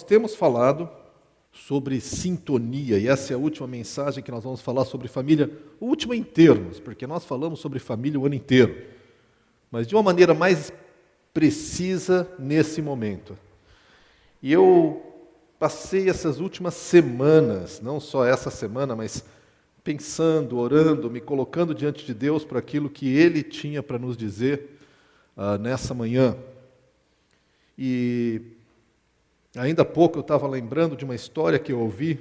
temos falado sobre sintonia, e essa é a última mensagem que nós vamos falar sobre família, última em termos, porque nós falamos sobre família o ano inteiro, mas de uma maneira mais precisa nesse momento. E eu passei essas últimas semanas, não só essa semana, mas pensando, orando, me colocando diante de Deus para aquilo que Ele tinha para nos dizer nessa manhã. E ainda há pouco eu estava lembrando de uma história que eu ouvi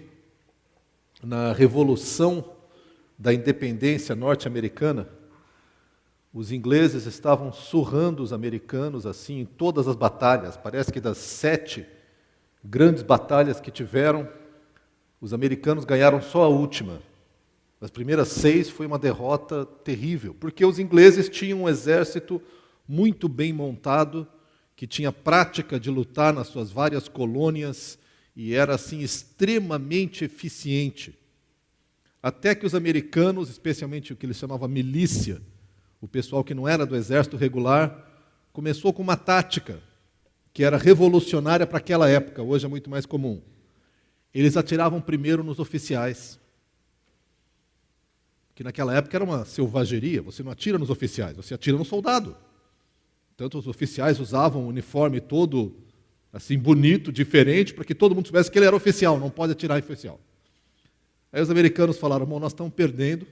na Revolução da Independência norte-americana. Os ingleses estavam surrando os americanos assim em todas as batalhas. Parece que das 7 grandes batalhas que tiveram, os americanos ganharam só a última. As primeiras 6 foi uma derrota terrível, porque os ingleses tinham um exército muito bem montado, que tinha prática de lutar nas suas várias colônias e era assim extremamente eficiente. Até que os americanos, especialmente o que eles chamavam milícia, o pessoal que não era do exército regular, começou com uma tática que era revolucionária para aquela época, hoje é muito mais comum. Eles atiravam primeiro nos oficiais, que naquela época era uma selvageria, você não atira nos oficiais, você atira no soldado. Tanto os oficiais usavam um uniforme todo assim bonito, diferente, para que todo mundo soubesse que ele era oficial, não pode atirar em oficial. Aí os americanos falaram, bom, nós estamos perdendo,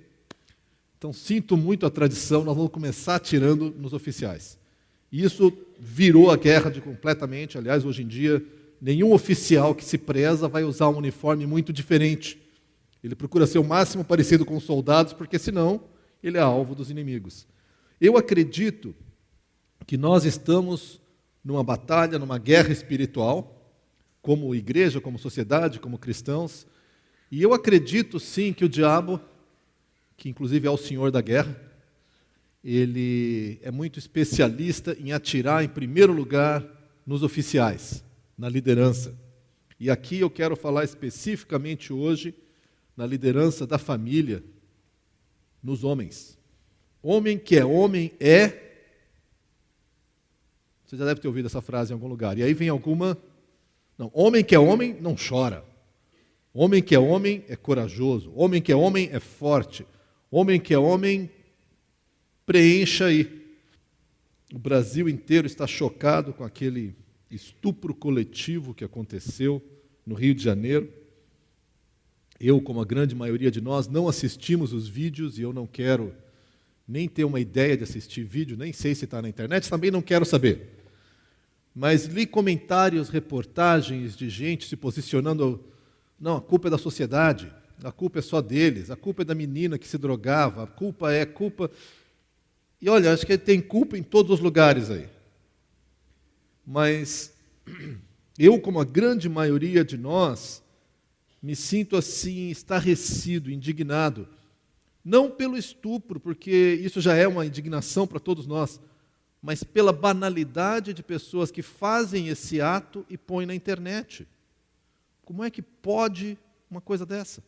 então sinto muito a tradição, nós vamos começar atirando nos oficiais. E isso virou a guerra completamente, aliás, hoje em dia, nenhum oficial que se preza vai usar um uniforme muito diferente. Ele procura ser o máximo parecido com os soldados, porque senão ele é alvo dos inimigos. Eu acredito que nós estamos numa batalha, numa guerra espiritual, como igreja, como sociedade, como cristãos, e eu acredito sim que o diabo, que inclusive é o senhor da guerra, ele é muito especialista em atirar em primeiro lugar nos oficiais, na liderança. E aqui eu quero falar especificamente hoje na liderança da família, nos homens. Homem que é homem é... Você já deve ter ouvido essa frase em algum lugar. E aí vem alguma... Não, homem que é homem não chora. Homem que é homem é corajoso. Homem que é homem é forte. Homem que é homem preencha aí. O Brasil inteiro está chocado com aquele estupro coletivo que aconteceu no Rio de Janeiro. Eu, como a grande maioria de nós, não assistimos os vídeos e eu não quero nem ter uma ideia de assistir vídeo, nem sei se está na internet, também não quero saber. Mas li comentários, reportagens de gente se posicionando, não, a culpa é da sociedade, a culpa é só deles, a culpa é da menina que se drogava, a culpa é culpa... E olha, acho que tem culpa em todos os lugares aí. Mas eu, como a grande maioria de nós, me sinto assim, estarrecido, indignado, não pelo estupro, porque isso já é uma indignação para todos nós, mas pela banalidade de pessoas que fazem esse ato e põem na internet. Como é que pode uma coisa dessa?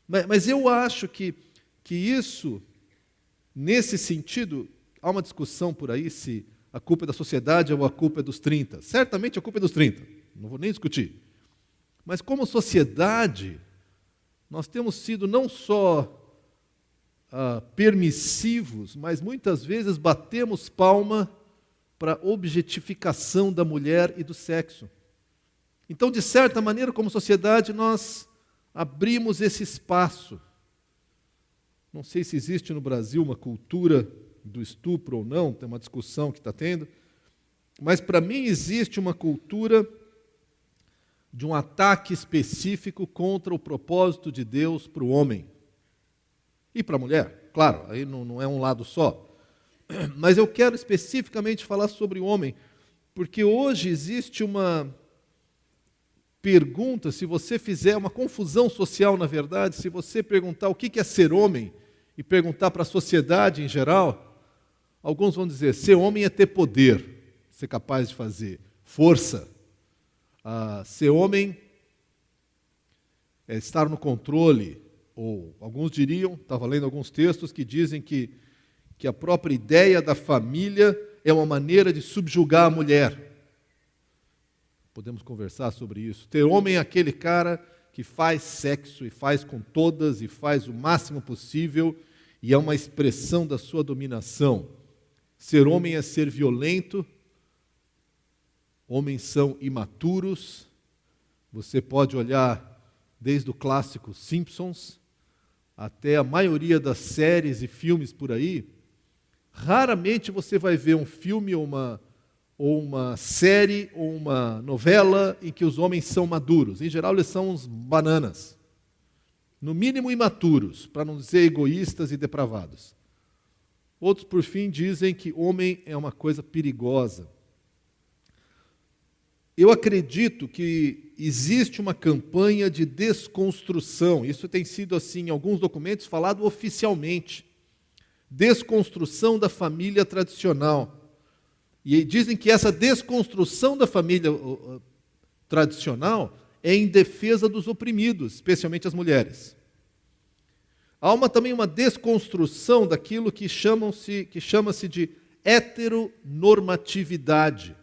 Mas eu acho que isso, nesse sentido, há uma discussão por aí se a culpa é da sociedade ou a culpa é dos 30. Certamente a culpa é dos 30, não vou nem discutir. Mas como sociedade, nós temos sido não só permissivos, mas muitas vezes batemos palma para a objetificação da mulher e do sexo. Então, de certa maneira, como sociedade, nós abrimos esse espaço. Não sei se existe no Brasil uma cultura do estupro ou não, tem uma discussão que está tendo, mas para mim existe uma cultura de um ataque específico contra o propósito de Deus para o homem. E para a mulher, claro, aí não é um lado só. Mas eu quero especificamente falar sobre o homem, porque hoje existe uma pergunta, se você fizer uma confusão social, na verdade, se você perguntar o que é ser homem e perguntar para a sociedade em geral, alguns vão dizer, ser homem é ter poder, ser capaz de fazer, força. Ser homem é estar no controle, ou alguns diriam, estava lendo alguns textos que dizem que a própria ideia da família é uma maneira de subjugar a mulher. Podemos conversar sobre isso. Ter homem é aquele cara que faz sexo e faz com todas e faz o máximo possível e é uma expressão da sua dominação. Ser homem é ser violento, homens são imaturos. Você pode olhar desde o clássico Simpsons até a maioria das séries e filmes por aí. Raramente você vai ver um filme ou uma série ou uma novela em que os homens são maduros. Em geral, eles são uns bananas. No mínimo imaturos, para não dizer egoístas e depravados. Outros, por fim, dizem que homem é uma coisa perigosa. Eu acredito que existe uma campanha de desconstrução. Isso tem sido, assim, em alguns documentos, falado oficialmente. Desconstrução da família tradicional. E dizem que essa desconstrução da família tradicional é em defesa dos oprimidos, especialmente as mulheres. Há também uma desconstrução daquilo que chama-se de heteronormatividade,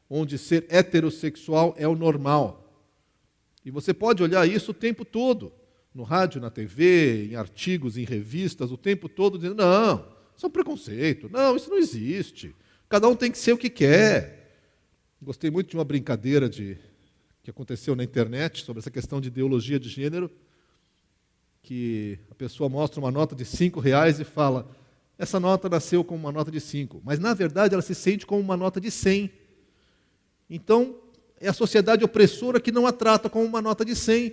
onde ser heterossexual é o normal. E você pode olhar isso o tempo todo, no rádio, na TV, em artigos, em revistas, o tempo todo, dizendo, não, isso é um preconceito, não, isso não existe. Cada um tem que ser o que quer. Gostei muito de uma brincadeira que aconteceu na internet sobre essa questão de ideologia de gênero, que a pessoa mostra uma nota de R$5 e fala, essa nota nasceu como uma nota de 5, mas na verdade ela se sente como uma nota de 100. Então, é a sociedade opressora que não a trata como uma nota de 100.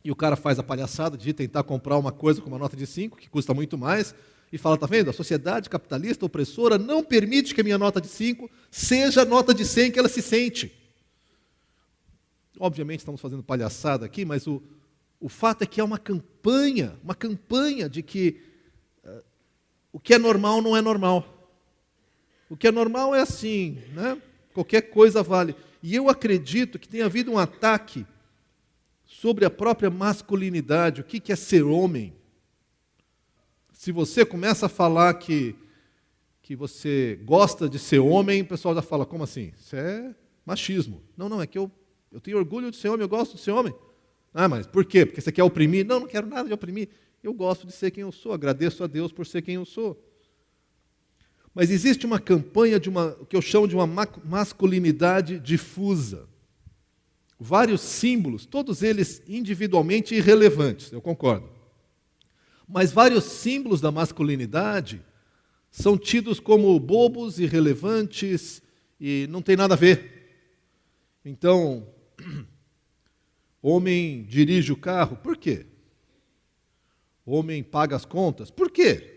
E o cara faz a palhaçada de tentar comprar uma coisa com uma nota de 5, que custa muito mais, e fala, está vendo? A sociedade capitalista opressora não permite que a minha nota de 5 seja a nota de 100 que ela se sente. Obviamente estamos fazendo palhaçada aqui, mas o fato é que há uma campanha de que o que é normal não é normal. O que é normal é assim, né? Qualquer coisa vale. E eu acredito que tem havido um ataque sobre a própria masculinidade, o que é ser homem. Se você começa a falar que você gosta de ser homem, o pessoal já fala, como assim? Isso é machismo. Não, é que eu tenho orgulho de ser homem, eu gosto de ser homem. Ah, mas por quê? Porque você quer oprimir? Não quero nada de oprimir. Eu gosto de ser quem eu sou, agradeço a Deus por ser quem eu sou. Mas existe uma campanha o que eu chamo de uma masculinidade difusa. Vários símbolos, todos eles individualmente irrelevantes, eu concordo. Mas vários símbolos da masculinidade são tidos como bobos, irrelevantes e não tem nada a ver. Então, homem dirige o carro, por quê? Homem paga as contas, por quê?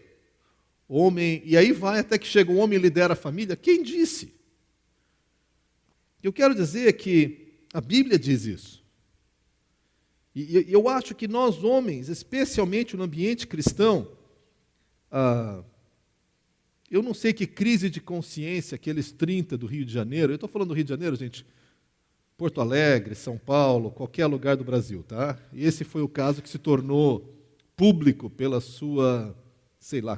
Homem, e aí vai até que chega o homem e lidera a família, quem disse? Eu quero dizer que a Bíblia diz isso. E eu acho que nós homens, especialmente no ambiente cristão, eu não sei que crise de consciência aqueles 30 do Rio de Janeiro, eu estou falando do Rio de Janeiro, gente, Porto Alegre, São Paulo, qualquer lugar do Brasil, tá? E esse foi o caso que se tornou público pela sua,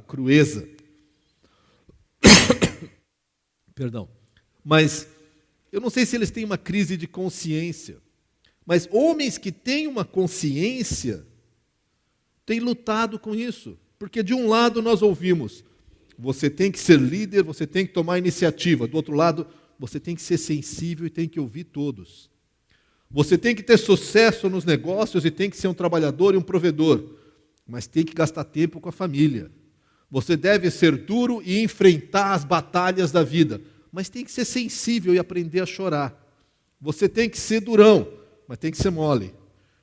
crueza. Perdão. Mas eu não sei se eles têm uma crise de consciência, mas homens que têm uma consciência têm lutado com isso. Porque de um lado nós ouvimos, você tem que ser líder, você tem que tomar iniciativa. Do outro lado, você tem que ser sensível e tem que ouvir todos. Você tem que ter sucesso nos negócios e tem que ser um trabalhador e um provedor, mas tem que gastar tempo com a família. Você deve ser duro e enfrentar as batalhas da vida, mas tem que ser sensível e aprender a chorar. Você tem que ser durão, mas tem que ser mole.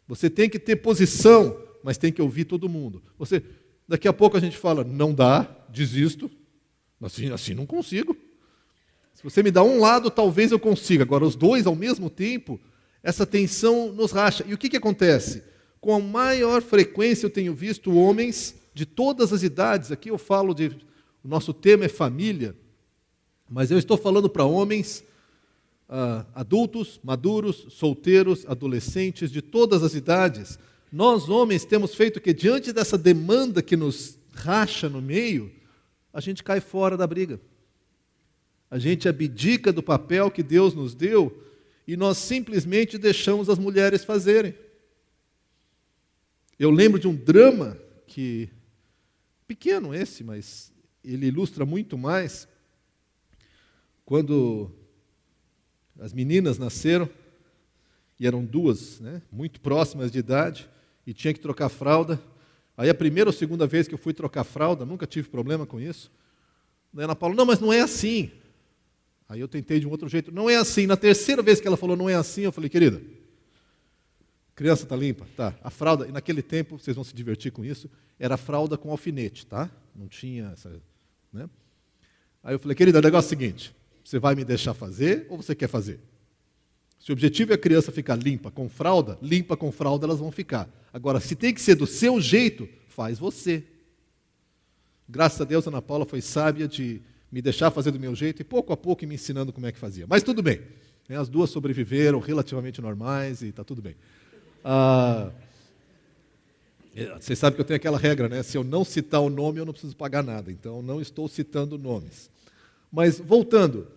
Você tem que ter posição, mas tem que ouvir todo mundo. Daqui a pouco a gente fala, não dá, desisto, assim não consigo. Se você me dá um lado, talvez eu consiga. Agora, os dois ao mesmo tempo, essa tensão nos racha. E o que acontece? Com a maior frequência eu tenho visto homens de todas as idades, aqui eu falo o nosso tema é família, mas eu estou falando para homens adultos, maduros, solteiros, adolescentes, de todas as idades. Nós, homens, temos feito que, diante dessa demanda que nos racha no meio, a gente cai fora da briga. A gente abdica do papel que Deus nos deu e nós simplesmente deixamos as mulheres fazerem. Eu lembro de um drama que, pequeno esse, mas ele ilustra muito mais, quando as meninas nasceram, e eram duas, né, muito próximas de idade, e tinha que trocar fralda. Aí a primeira ou segunda vez que eu fui trocar fralda, nunca tive problema com isso, a Ana Paula, não, mas não é assim. Aí eu tentei de um outro jeito, não é assim. Na terceira vez que ela falou, não é assim, eu falei, querida, criança está limpa? Tá. A fralda, e naquele tempo, vocês vão se divertir com isso, era fralda com alfinete, tá? Não tinha essa, né? Aí eu falei, querida, o negócio é o seguinte, você vai me deixar fazer ou você quer fazer? Se o objetivo é a criança ficar limpa com fralda elas vão ficar. Agora, se tem que ser do seu jeito, faz você. Graças a Deus, a Ana Paula foi sábia de me deixar fazer do meu jeito e pouco a pouco me ensinando como é que fazia. Mas tudo bem, as duas sobreviveram relativamente normais e está tudo bem. Vocês sabem que eu tenho aquela regra, né? Se eu não citar o nome, eu não preciso pagar nada. Então, não estou citando nomes. Mas, voltando,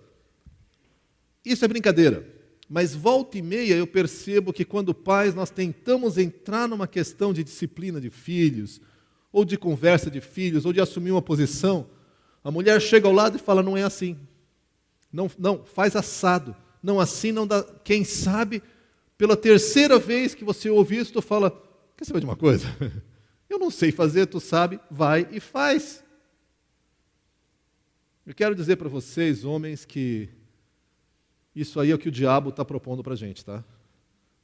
isso é brincadeira. Mas volta e meia eu percebo que quando pais nós tentamos entrar numa questão de disciplina de filhos, ou de conversa de filhos, ou de assumir uma posição, a mulher chega ao lado e fala, não é assim. Não, faz assado. Não, assim não dá. Quem sabe, pela terceira vez que você ouve isso, tu fala, quer saber de uma coisa? Eu não sei fazer, tu sabe, vai e faz. Eu quero dizer para vocês, homens, que isso aí é o que o diabo está propondo para a gente, tá?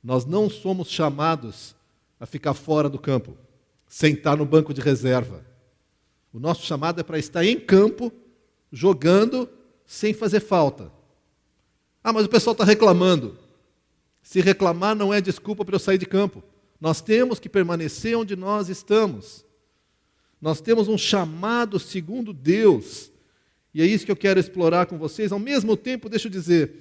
Nós não somos chamados a ficar fora do campo, sentar no banco de reserva. O nosso chamado é para estar em campo, jogando, sem fazer falta. Ah, mas o pessoal está reclamando. Se reclamar não é desculpa para eu sair de campo. Nós temos que permanecer onde nós estamos. Nós temos um chamado segundo Deus. E é isso que eu quero explorar com vocês. Ao mesmo tempo, deixa eu dizer,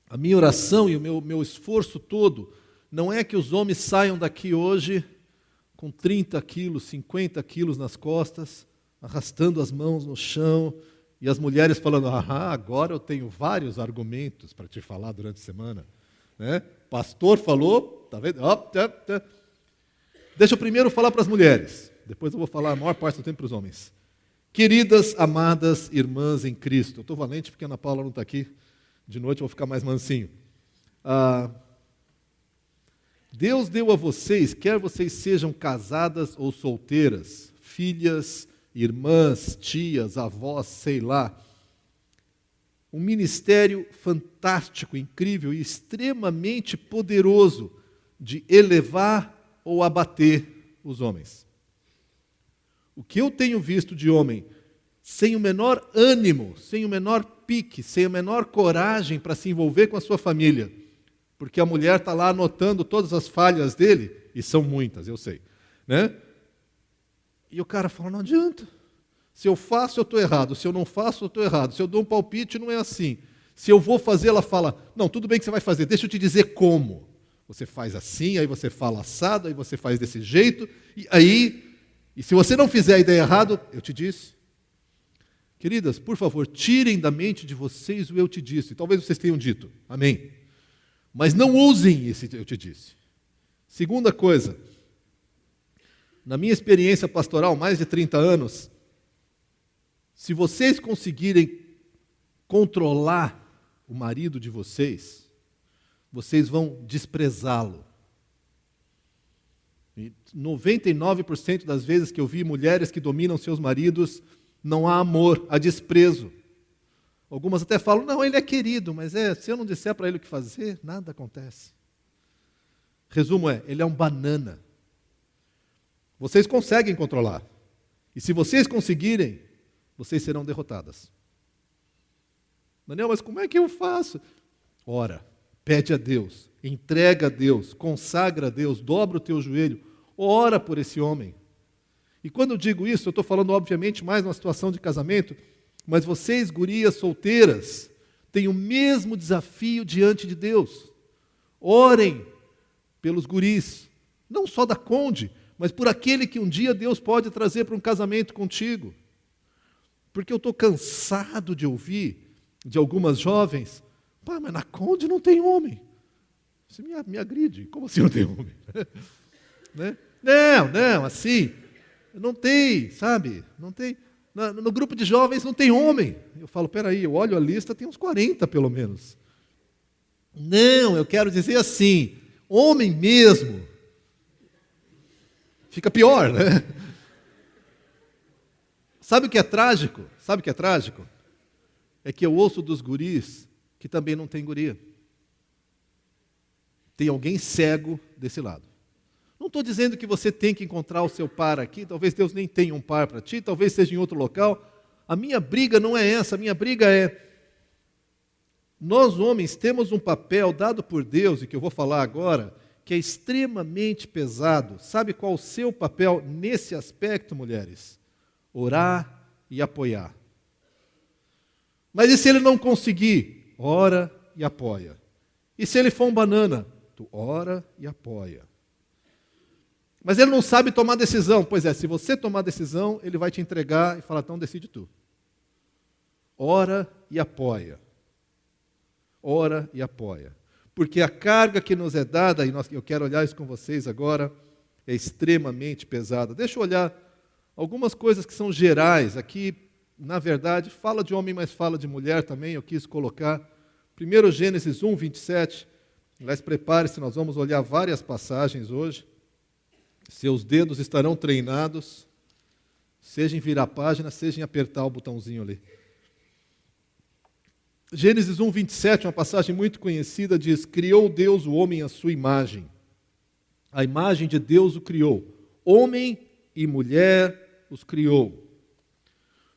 a minha oração e o meu esforço todo não é que os homens saiam daqui hoje com 30 quilos, 50 quilos nas costas, arrastando as mãos no chão, e as mulheres falando, agora eu tenho vários argumentos para te falar durante a semana. Né? Pastor falou, tá vendo? Deixa eu primeiro falar para as mulheres, depois eu vou falar a maior parte do tempo para os homens. Queridas, amadas irmãs em Cristo, eu estou valente porque a Ana Paula não está aqui, de noite eu vou ficar mais mansinho. Deus deu a vocês, quer vocês sejam casadas ou solteiras, filhas, irmãs, tias, avós, sei lá, um ministério fantástico, incrível e extremamente poderoso de elevar ou abater os homens. O que eu tenho visto de homem sem o menor ânimo, sem o menor pique, sem a menor coragem para se envolver com a sua família, porque a mulher está lá anotando todas as falhas dele, e são muitas, eu sei, né? E o cara fala, não adianta. Se eu faço, eu estou errado. Se eu não faço, eu estou errado. Se eu dou um palpite, não é assim. Se eu vou fazer, ela fala, não, tudo bem que você vai fazer, deixa eu te dizer como. Você faz assim, aí você fala assado, aí você faz desse jeito, e se você não fizer a ideia errada, eu te disse. Queridas, por favor, tirem da mente de vocês o eu te disse. Talvez vocês tenham dito, amém. Mas não usem esse eu te disse. Segunda coisa, na minha experiência pastoral, mais de 30 anos, se vocês conseguirem controlar o marido de vocês, vocês vão desprezá-lo. 99% das vezes que eu vi mulheres que dominam seus maridos, não há amor, há desprezo. Algumas até falam, não, ele é querido, mas se eu não disser para ele o que fazer, nada acontece. Resumo ele é um banana. Vocês conseguem controlar. E se vocês conseguirem, vocês serão derrotadas. Daniel, mas como é que eu faço? Ora, pede a Deus, entrega a Deus, consagra a Deus, dobra o teu joelho, ora por esse homem. E quando eu digo isso, eu estou falando obviamente mais numa situação de casamento, mas vocês, gurias solteiras, têm o mesmo desafio diante de Deus. Orem pelos guris, não só da Conde, mas por aquele que um dia Deus pode trazer para um casamento contigo. Porque eu estou cansado de ouvir de algumas jovens, Pá, mas na Conde não tem homem. Você me agride. Como assim não tem homem? Né? Não, assim, não tem, sabe? Não tem. No grupo de jovens não tem homem. Eu falo, peraí, eu olho a lista, tem uns 40 pelo menos. Não, eu quero dizer assim, homem mesmo. Fica pior, né? Sabe o que é trágico? Sabe o que é trágico? É que eu ouço dos guris que também não tem guria. Tem alguém cego desse lado. Não estou dizendo que você tem que encontrar o seu par aqui, talvez Deus nem tenha um par para ti, talvez seja em outro local. A minha briga não é essa, a minha briga é, nós homens temos um papel dado por Deus, e que eu vou falar agora, que é extremamente pesado. Sabe qual o seu papel nesse aspecto, mulheres? Orar e apoiar. Mas e se ele não conseguir? Ora e apoia. E se ele for um banana? Tu ora e apoia. Mas ele não sabe tomar decisão. Pois é, se você tomar decisão, ele vai te entregar e falar, então decide tu. Ora e apoia. Ora e apoia. Porque a carga que nos é dada, e eu quero olhar isso com vocês agora, é extremamente pesada. Deixa eu olhar algumas coisas que são gerais. Aqui, na verdade, fala de homem, mas fala de mulher também, eu quis colocar. Primeiro Gênesis 1, 27. Aliás, prepare-se, nós vamos olhar várias passagens hoje. Seus dedos estarão treinados, seja em virar a página, seja em apertar o botãozinho ali. Gênesis 1, 27, uma passagem muito conhecida, diz, criou Deus o homem à sua imagem. A imagem de Deus o criou. Homem e mulher os criou.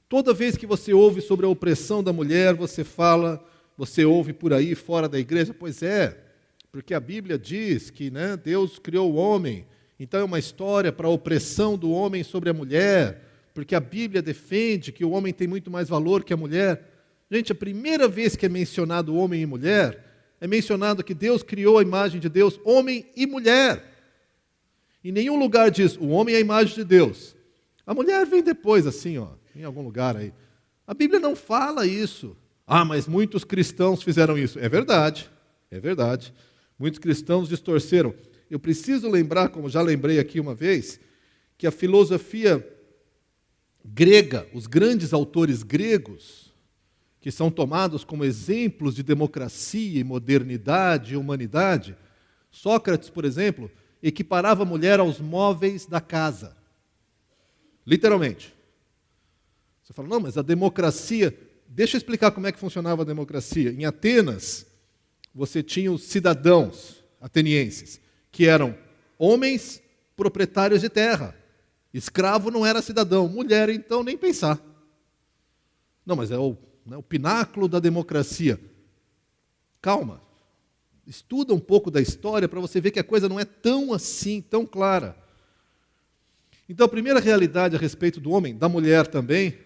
Toda vez que você ouve sobre a opressão da mulher, você ouve por aí fora da igreja, pois é, porque a Bíblia diz que Deus criou o homem, então é uma história para a opressão do homem sobre a mulher, porque a Bíblia defende que o homem tem muito mais valor que a mulher. Gente, a primeira vez que é mencionado homem e mulher, é mencionado que Deus criou a imagem de Deus, homem e mulher. Em nenhum lugar diz, o homem é a imagem de Deus. A mulher vem depois, assim, em algum lugar aí. A Bíblia não fala isso. Ah, mas muitos cristãos fizeram isso. É verdade, é verdade. Muitos cristãos distorceram. Eu preciso lembrar, como já lembrei aqui uma vez, que a filosofia grega, os grandes autores gregos, que são tomados como exemplos de democracia e modernidade e humanidade, Sócrates, por exemplo, equiparava a mulher aos móveis da casa. Literalmente. Você fala, não, mas a democracia... Deixa eu explicar como é que funcionava a democracia. Em Atenas, você tinha os cidadãos atenienses, que eram homens proprietários de terra. Escravo não era cidadão. Mulher, então, nem pensar. Não, mas é o pináculo da democracia. Calma. Estuda um pouco da história para você ver que a coisa não é tão assim, tão clara. Então, a primeira realidade a respeito do homem, da mulher também,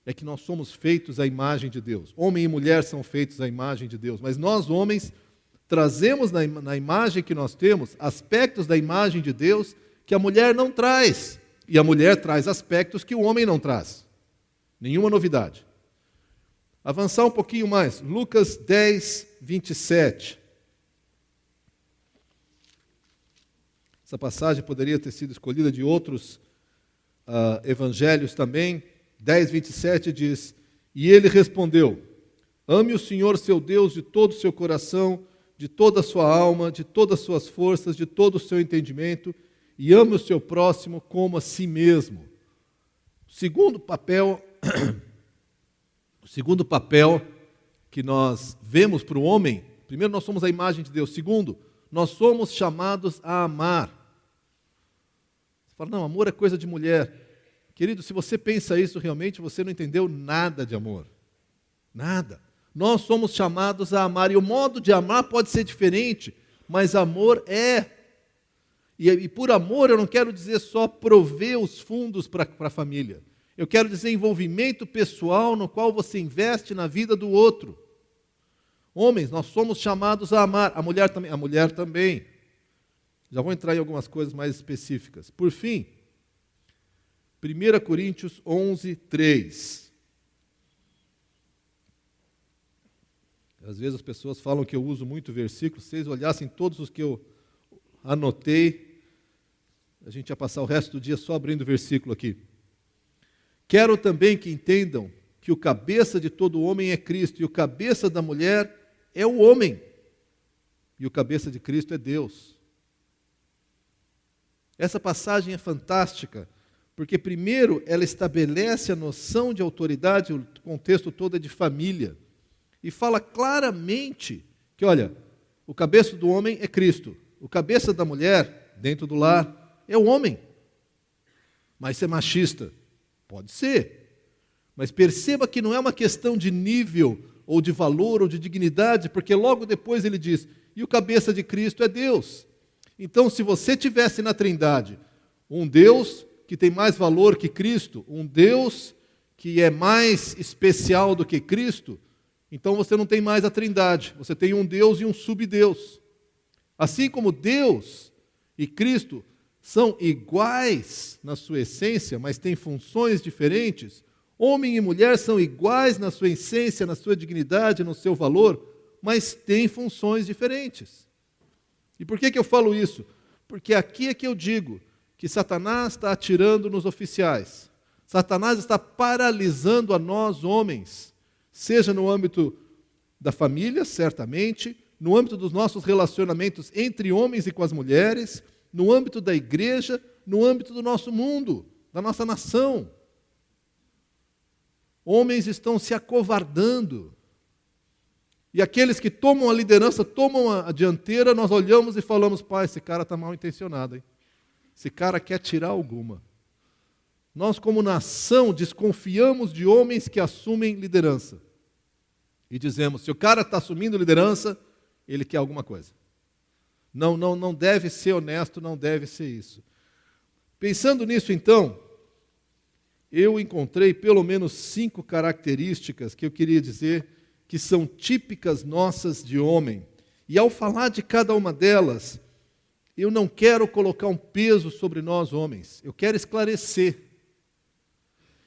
é que nós somos feitos à imagem de Deus. Homem e mulher são feitos à imagem de Deus, mas nós, homens, trazemos na imagem que nós temos aspectos da imagem de Deus que a mulher não traz. E a mulher traz aspectos que o homem não traz. Nenhuma novidade. Avançar um pouquinho mais. Lucas 10, 27. Essa passagem poderia ter sido escolhida de outros evangelhos também. 10, 27 diz, e ele respondeu, ame o Senhor seu Deus de todo o seu coração, de toda a sua alma, de todas as suas forças, de todo o seu entendimento, e ame o seu próximo como a si mesmo. O segundo papel que nós vemos para o homem, primeiro, nós somos a imagem de Deus. Segundo, nós somos chamados a amar. Você fala, não, amor é coisa de mulher. Querido, se você pensa isso realmente, você não entendeu nada de amor. Nada. Nós somos chamados a amar, e o modo de amar pode ser diferente, mas amor é. E por amor eu não quero dizer só prover os fundos para a família. Eu quero dizer envolvimento pessoal no qual você investe na vida do outro. Homens, nós somos chamados a amar. A mulher também. Já vou entrar em algumas coisas mais específicas. Por fim, 1 Coríntios 11, 3. Às vezes as pessoas falam que eu uso muito versículos. Se vocês olhassem todos os que eu anotei, a gente ia passar o resto do dia só abrindo versículo aqui. Quero também que entendam que o cabeça de todo homem é Cristo, e o cabeça da mulher é o homem, e o cabeça de Cristo é Deus. Essa passagem é fantástica, porque primeiro ela estabelece a noção de autoridade, o contexto todo é de família, e fala claramente que, olha, o cabeça do homem é Cristo, o cabeça da mulher, dentro do lar, é o homem. Mas ser machista? Pode ser. Mas perceba que não é uma questão de nível, ou de valor, ou de dignidade, porque logo depois ele diz, e o cabeça de Cristo é Deus. Então, se você tivesse na Trindade um Deus que tem mais valor que Cristo, um Deus que é mais especial do que Cristo, então você não tem mais a Trindade, você tem um Deus e um subdeus. Assim como Deus e Cristo são iguais na sua essência, mas têm funções diferentes, homem e mulher são iguais na sua essência, na sua dignidade, no seu valor, mas têm funções diferentes. E por que eu falo isso? Porque aqui é que eu digo que Satanás está atirando nos oficiais. Satanás está paralisando a nós, homens, seja no âmbito da família, certamente, no âmbito dos nossos relacionamentos entre homens e com as mulheres, no âmbito da igreja, no âmbito do nosso mundo, da nossa nação. Homens estão se acovardando. E aqueles que tomam a liderança, tomam a dianteira, nós olhamos e falamos, pai, esse cara está mal intencionado, hein? Esse cara quer tirar alguma. Nós, como nação, desconfiamos de homens que assumem liderança. E dizemos, se o cara está assumindo liderança, ele quer alguma coisa. Não deve ser honesto, não deve ser isso. Pensando nisso, então, eu encontrei pelo menos 5 características que eu queria dizer que são típicas nossas de homem. E ao falar de cada uma delas, eu não quero colocar um peso sobre nós homens, eu quero esclarecer.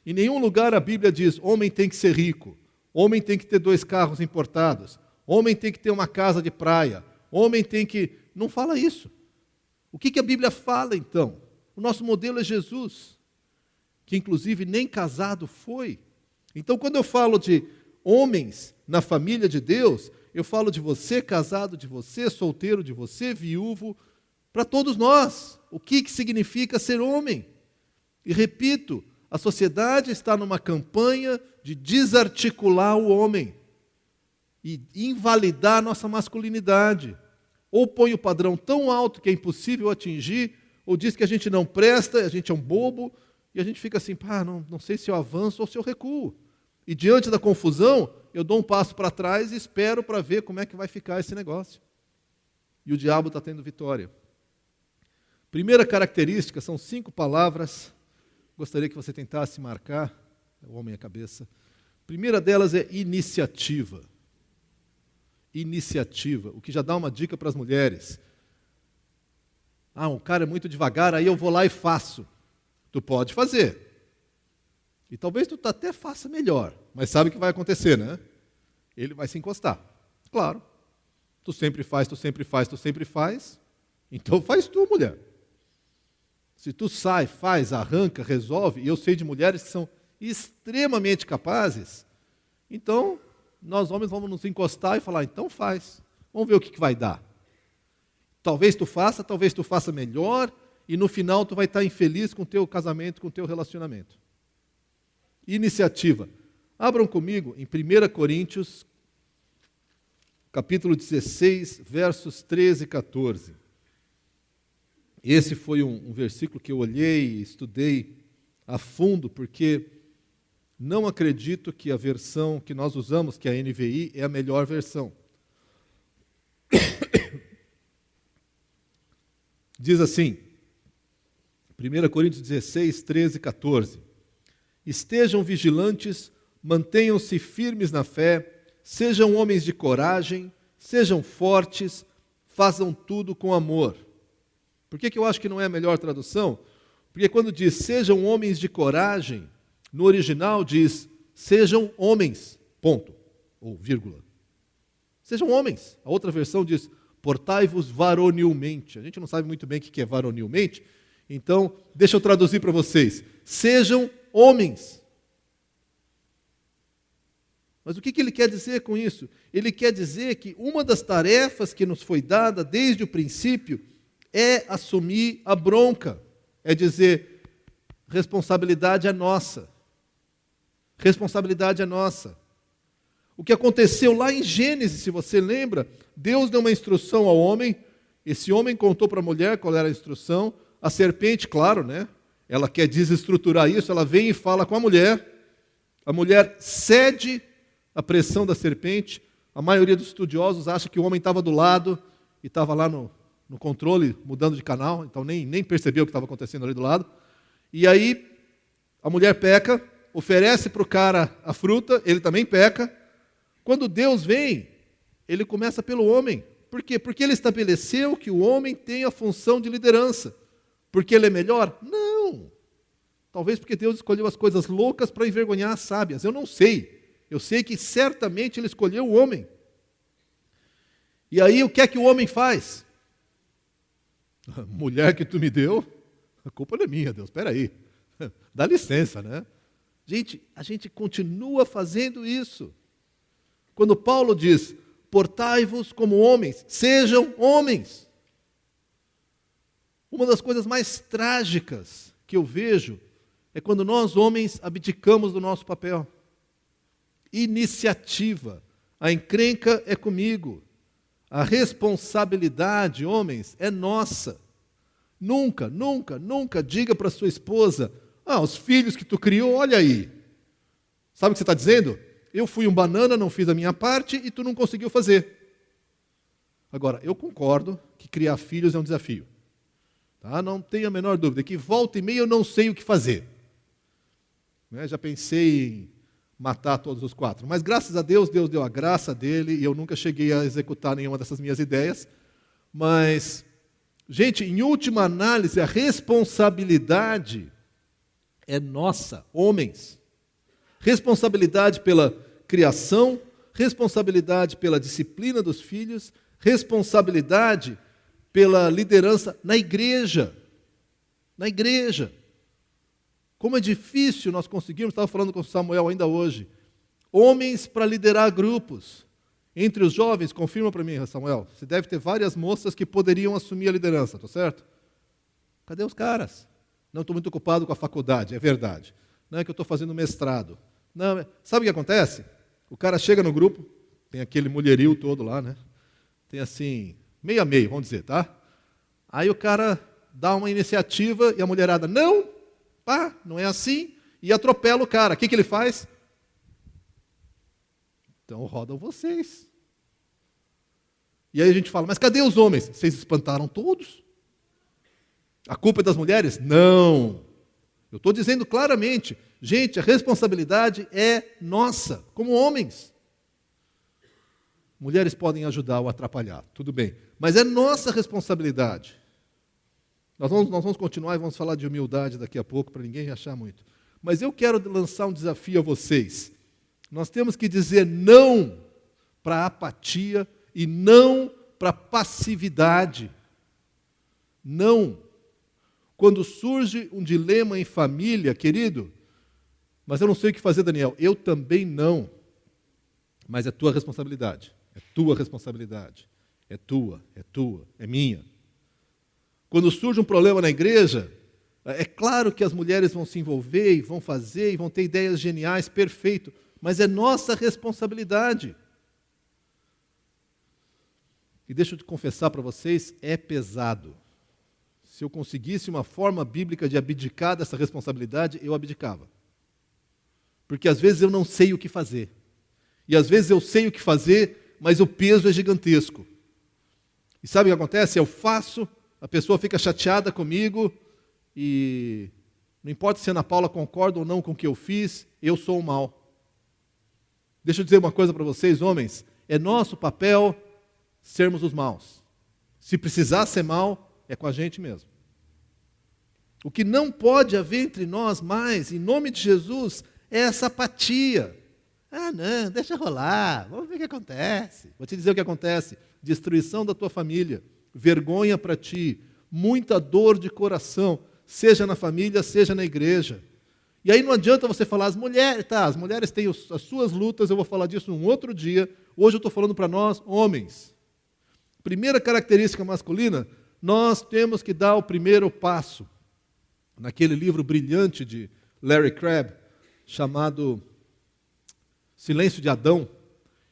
Em nenhum lugar a Bíblia diz, homem tem que ser rico, homem tem que ter 2 carros importados, homem tem que ter uma casa de praia, homem tem que... Não fala isso. O que a Bíblia fala, então? O nosso modelo é Jesus, que inclusive nem casado foi. Então, quando eu falo de homens na família de Deus, eu falo de você casado, de você solteiro, de você viúvo, para todos nós. O que significa ser homem? E repito, a sociedade está numa campanha de desarticular o homem e invalidar a nossa masculinidade. Ou põe o padrão tão alto que é impossível atingir, ou diz que a gente não presta, a gente é um bobo, e a gente fica assim, não sei se eu avanço ou se eu recuo. E diante da confusão, eu dou um passo para trás e espero para ver como é que vai ficar esse negócio. E o diabo está tendo vitória. Primeira característica, são 5 palavras, gostaria que você tentasse marcar, o homem é a cabeça. Primeira delas é iniciativa. Iniciativa, o que já dá uma dica para as mulheres. Um cara é muito devagar, aí eu vou lá e faço. Tu pode fazer. E talvez tu até faça melhor, mas sabe o que vai acontecer, né? Ele vai se encostar. Claro. Tu sempre faz, então faz tu, mulher. Se tu sai, faz, arranca, resolve, e eu sei de mulheres que são extremamente capazes, então nós homens vamos nos encostar e falar, então faz, vamos ver o que vai dar. Talvez tu faça melhor, e no final tu vai estar infeliz com o teu casamento, com o teu relacionamento. Iniciativa. Abram comigo em 1 Coríntios, capítulo 16, versos 13 e 14. Esse foi um versículo que eu olhei e estudei a fundo, porque não acredito que a versão que nós usamos, que é a NVI, é a melhor versão. Diz assim, 1 Coríntios 16, 13 e 14. Estejam vigilantes, mantenham-se firmes na fé, sejam homens de coragem, sejam fortes, façam tudo com amor. Por que eu acho que não é a melhor tradução? Porque quando diz sejam homens de coragem, no original diz sejam homens, ponto, ou vírgula. Sejam homens. A outra versão diz, portai-vos varonilmente. A gente não sabe muito bem o que é varonilmente, então deixa eu traduzir para vocês. Sejam homens. Mas o que ele quer dizer com isso? Ele quer dizer que uma das tarefas que nos foi dada desde o princípio é assumir a bronca. É dizer, responsabilidade é nossa. Responsabilidade é nossa. O que aconteceu lá em Gênesis, se você lembra, Deus deu uma instrução ao homem, esse homem contou para a mulher qual era a instrução, a serpente, claro, né? Ela quer desestruturar isso, ela vem e fala com a mulher cede à pressão da serpente, a maioria dos estudiosos acha que o homem estava do lado e estava lá no controle, mudando de canal, então nem percebeu o que estava acontecendo ali do lado, e aí a mulher peca, oferece para o cara a fruta, ele também peca. Quando Deus vem, ele começa pelo homem. Por quê? Porque ele estabeleceu que o homem tem a função de liderança. Porque ele é melhor? Não. Talvez porque Deus escolheu as coisas loucas para envergonhar as sábias. Eu não sei. Eu sei que certamente ele escolheu o homem. E aí o que é que o homem faz? Mulher que tu me deu, a culpa não é minha, Deus. Espera aí. Dá licença, né? Gente, a gente continua fazendo isso. Quando Paulo diz, portai-vos como homens, sejam homens. Uma das coisas mais trágicas que eu vejo é quando nós, homens, abdicamos do nosso papel. Iniciativa. A encrenca é comigo. A responsabilidade, homens, é nossa. Nunca, nunca, nunca diga para sua esposa, os filhos que tu criou, olha aí. Sabe o que você está dizendo? Eu fui um banana, não fiz a minha parte e tu não conseguiu fazer. Agora, eu concordo que criar filhos é um desafio. Tá? Não tenho a menor dúvida, que volta e meia eu não sei o que fazer. Já pensei em matar todos os 4. Mas graças a Deus, Deus deu a graça dele e eu nunca cheguei a executar nenhuma dessas minhas ideias. Mas, gente, em última análise, a responsabilidade é nossa, homens. Responsabilidade pela criação, responsabilidade pela disciplina dos filhos, responsabilidade pela liderança na igreja. Na igreja. Como é difícil nós conseguirmos, estava falando com o Samuel ainda hoje, homens para liderar grupos. Entre os jovens, confirma para mim, Samuel, você deve ter várias moças que poderiam assumir a liderança, tá certo? Cadê os caras? Não, estou muito ocupado com a faculdade, é verdade. Não é que eu estou fazendo mestrado. Não, sabe o que acontece? O cara chega no grupo, tem aquele mulherio todo lá, né? Tem assim, meio a meio, vamos dizer, tá? Aí o cara dá uma iniciativa e a mulherada, não, não é assim, e atropela o cara. O que ele faz? Então rodam vocês. E aí a gente fala, mas cadê os homens? Vocês espantaram todos? A culpa é das mulheres? Não. Eu estou dizendo claramente, gente, a responsabilidade é nossa, como homens. Mulheres podem ajudar ou atrapalhar, tudo bem. Mas é nossa responsabilidade. Nós vamos continuar e vamos falar de humildade daqui a pouco, para ninguém achar muito. Mas eu quero lançar um desafio a vocês. Nós temos que dizer não para a apatia e não para a passividade. Não. Quando surge um dilema em família, querido, mas eu não sei o que fazer, Daniel. Eu também não. Mas é tua responsabilidade. É tua responsabilidade. É tua, é minha. Quando surge um problema na igreja, é claro que as mulheres vão se envolver e vão fazer e vão ter ideias geniais, perfeito, mas é nossa responsabilidade. E deixa eu te confessar para vocês, é pesado. Se eu conseguisse uma forma bíblica de abdicar dessa responsabilidade, eu abdicava. Porque às vezes eu não sei o que fazer. E às vezes eu sei o que fazer, mas o peso é gigantesco. E sabe o que acontece? Eu faço, a pessoa fica chateada comigo, e não importa se a Ana Paula concorda ou não com o que eu fiz, eu sou o mal. Deixa eu dizer uma coisa para vocês, homens, é nosso papel sermos os maus. Se precisar ser mal, é com a gente mesmo. O que não pode haver entre nós mais, em nome de Jesus, é essa apatia. Ah, não, deixa rolar, vamos ver o que acontece. Vou te dizer o que acontece: destruição da tua família, vergonha para ti, muita dor de coração, seja na família, seja na igreja. E aí não adianta você falar, as mulheres têm as suas lutas, eu vou falar disso um outro dia. Hoje eu estou falando para nós, homens. Primeira característica masculina, nós temos que dar o primeiro passo. Naquele livro brilhante de Larry Crabb, chamado Silêncio de Adão,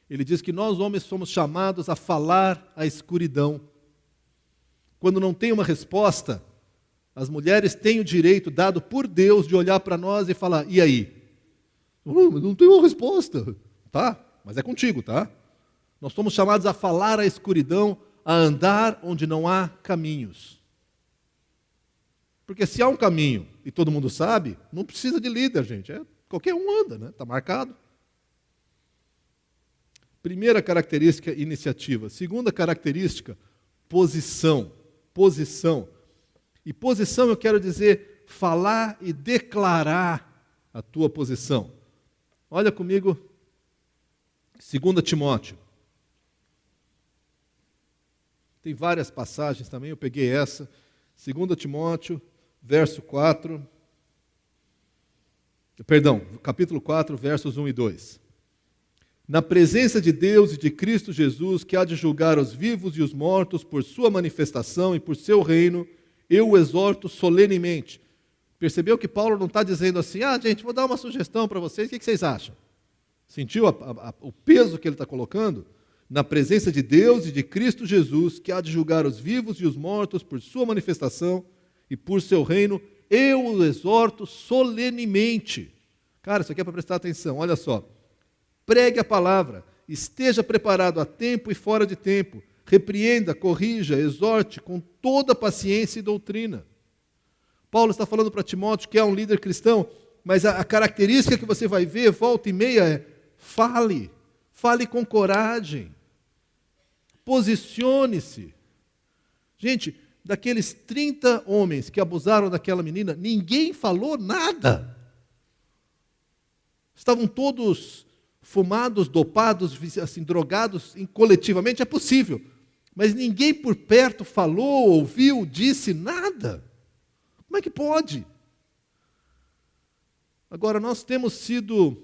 ele diz que nós homens somos chamados a falar à escuridão. Quando não tem uma resposta, as mulheres têm o direito dado por Deus de olhar para nós e falar, e aí? Não tem uma resposta. Tá, mas é contigo, tá? Nós somos chamados a falar à escuridão, a andar onde não há caminhos. Porque se há um caminho e todo mundo sabe, não precisa de líder, gente. Qualquer um anda, né? Está marcado. Primeira característica, iniciativa. Segunda característica, posição. Posição. E posição eu quero dizer falar e declarar a tua posição. Olha comigo, 2 Timóteo. Tem várias passagens também, eu peguei essa. 2 Timóteo, capítulo 4, versos 1 e 2. Na presença de Deus e de Cristo Jesus, que há de julgar os vivos e os mortos por sua manifestação e por seu reino, eu o exorto solenemente. Percebeu que Paulo não está dizendo assim, gente, vou dar uma sugestão para vocês, o que vocês acham? Sentiu o peso que ele está colocando? Na presença de Deus e de Cristo Jesus, que há de julgar os vivos e os mortos por sua manifestação e por seu reino, eu o exorto solenemente. Cara, isso aqui é para prestar atenção, olha só. Pregue a palavra, esteja preparado a tempo e fora de tempo, repreenda, corrija, exorte com toda paciência e doutrina. Paulo está falando para Timóteo, que é um líder cristão, mas a característica que você vai ver, volta e meia, é fale com coragem, posicione-se. Gente, daqueles 30 homens que abusaram daquela menina, ninguém falou nada. Estavam todos fumados, dopados, assim, drogados coletivamente, é possível. Mas ninguém por perto falou, ouviu, disse nada. Como é que pode? Agora, nós temos sido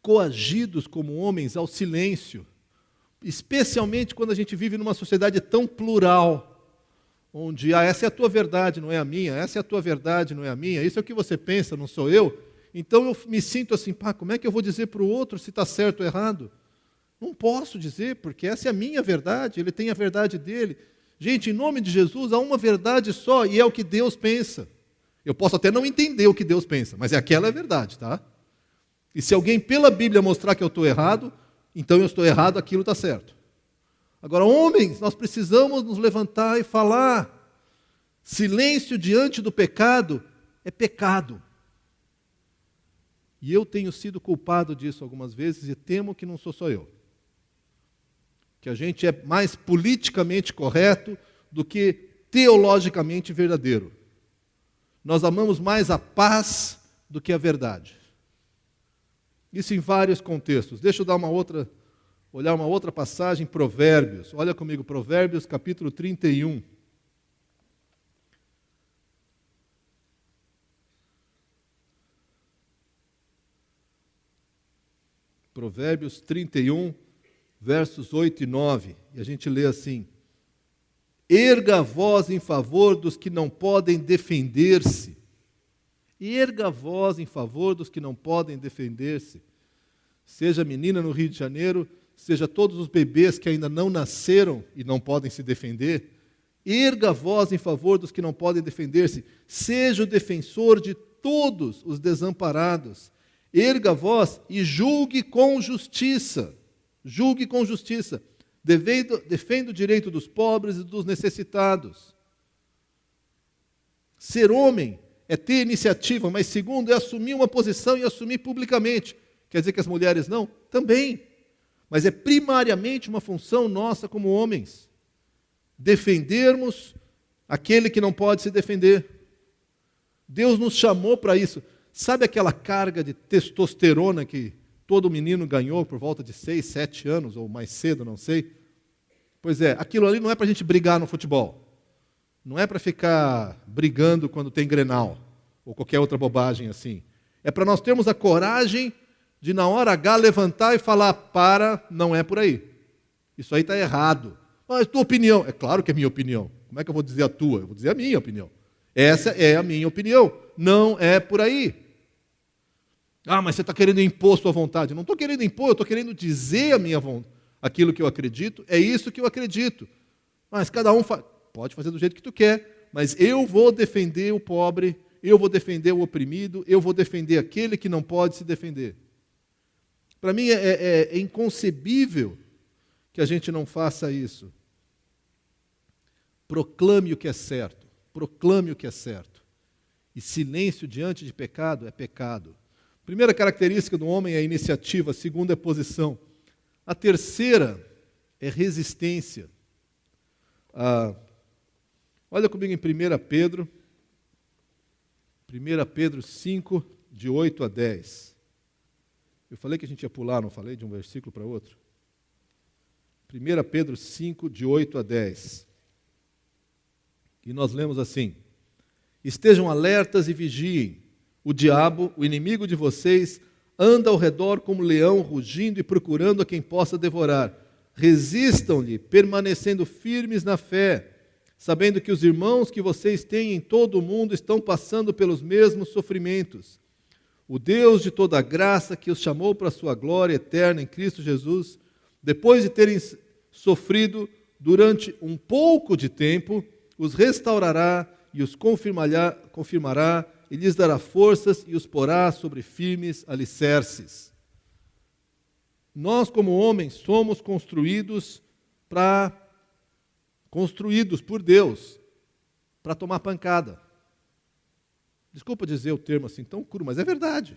coagidos como homens ao silêncio, especialmente quando a gente vive numa sociedade tão plural, onde essa é a tua verdade, não é a minha, essa é a tua verdade, não é a minha, isso é o que você pensa, não sou eu. Então eu me sinto assim, como é que eu vou dizer para o outro se está certo ou errado? Não posso dizer, porque essa é a minha verdade, ele tem a verdade dele. Gente, em nome de Jesus, há uma verdade só, e é o que Deus pensa. Eu posso até não entender o que Deus pensa, mas aquela é a verdade, tá? E se alguém pela Bíblia mostrar que eu estou errado, então eu estou errado, aquilo está certo. Agora, homens, nós precisamos nos levantar e falar. Silêncio diante do pecado é pecado. E eu tenho sido culpado disso algumas vezes e temo que não sou só eu. Que a gente é mais politicamente correto do que teologicamente verdadeiro. Nós amamos mais a paz do que a verdade. Isso em vários contextos. Deixa eu dar olhar uma outra passagem, Provérbios. Olha comigo, Provérbios capítulo 31. Provérbios 31, versos 8 e 9. E a gente lê assim: erga a voz em favor dos que não podem defender-se. Erga a voz em favor dos que não podem defender-se. Seja a menina no Rio de Janeiro, seja todos os bebês que ainda não nasceram e não podem se defender. Erga a voz em favor dos que não podem defender-se. Seja o defensor de todos os desamparados. Erga a voz e julgue com justiça. Julgue com justiça. Defenda o direito dos pobres e dos necessitados. Ser homem é ter iniciativa, mas segundo é assumir uma posição e assumir publicamente. Quer dizer que as mulheres não? Também. Mas é primariamente uma função nossa como homens. Defendermos aquele que não pode se defender. Deus nos chamou para isso. Sabe aquela carga de testosterona que todo menino ganhou por volta de 6, 7 anos, ou mais cedo, não sei? Pois é, aquilo ali não é para a gente brigar no futebol. Não é para ficar brigando quando tem Grenal, ou qualquer outra bobagem assim. É para nós termos a coragem de, na hora H, levantar e falar, para, não é por aí. Isso aí está errado. Mas tua opinião, é claro que é minha opinião. Como é que eu vou dizer a tua? Eu vou dizer a minha opinião. Essa é a minha opinião. Não é por aí. Ah, mas você está querendo impor sua vontade. Não estou querendo impor, eu estou querendo dizer a minha vontade. Aquilo que eu acredito, é isso que eu acredito. Mas cada um pode fazer do jeito que tu quer, mas eu vou defender o pobre, eu vou defender o oprimido, eu vou defender aquele que não pode se defender. Para mim é inconcebível que a gente não faça isso. Proclame o que é certo. Proclame o que é certo. E silêncio diante de pecado é pecado. Primeira característica do homem é a iniciativa, a segunda é posição. A terceira é resistência. Olha comigo em 1 Pedro. 1 Pedro 5, de 8 a 10. Eu falei que a gente ia pular, não falei, de um versículo para outro? 1 Pedro 5, de 8 a 10. E nós lemos assim: estejam alertas e vigiem. O diabo, o inimigo de vocês, anda ao redor como leão, rugindo e procurando a quem possa devorar. Resistam-lhe, permanecendo firmes na fé, sabendo que os irmãos que vocês têm em todo o mundo estão passando pelos mesmos sofrimentos. O Deus de toda graça, que os chamou para a sua glória eterna em Cristo Jesus, depois de terem sofrido durante um pouco de tempo, os restaurará e os confirmará e lhes dará forças e os porá sobre firmes alicerces. Nós, como homens, somos construídos por Deus para tomar pancada. Desculpa dizer o termo assim tão cru, mas é verdade.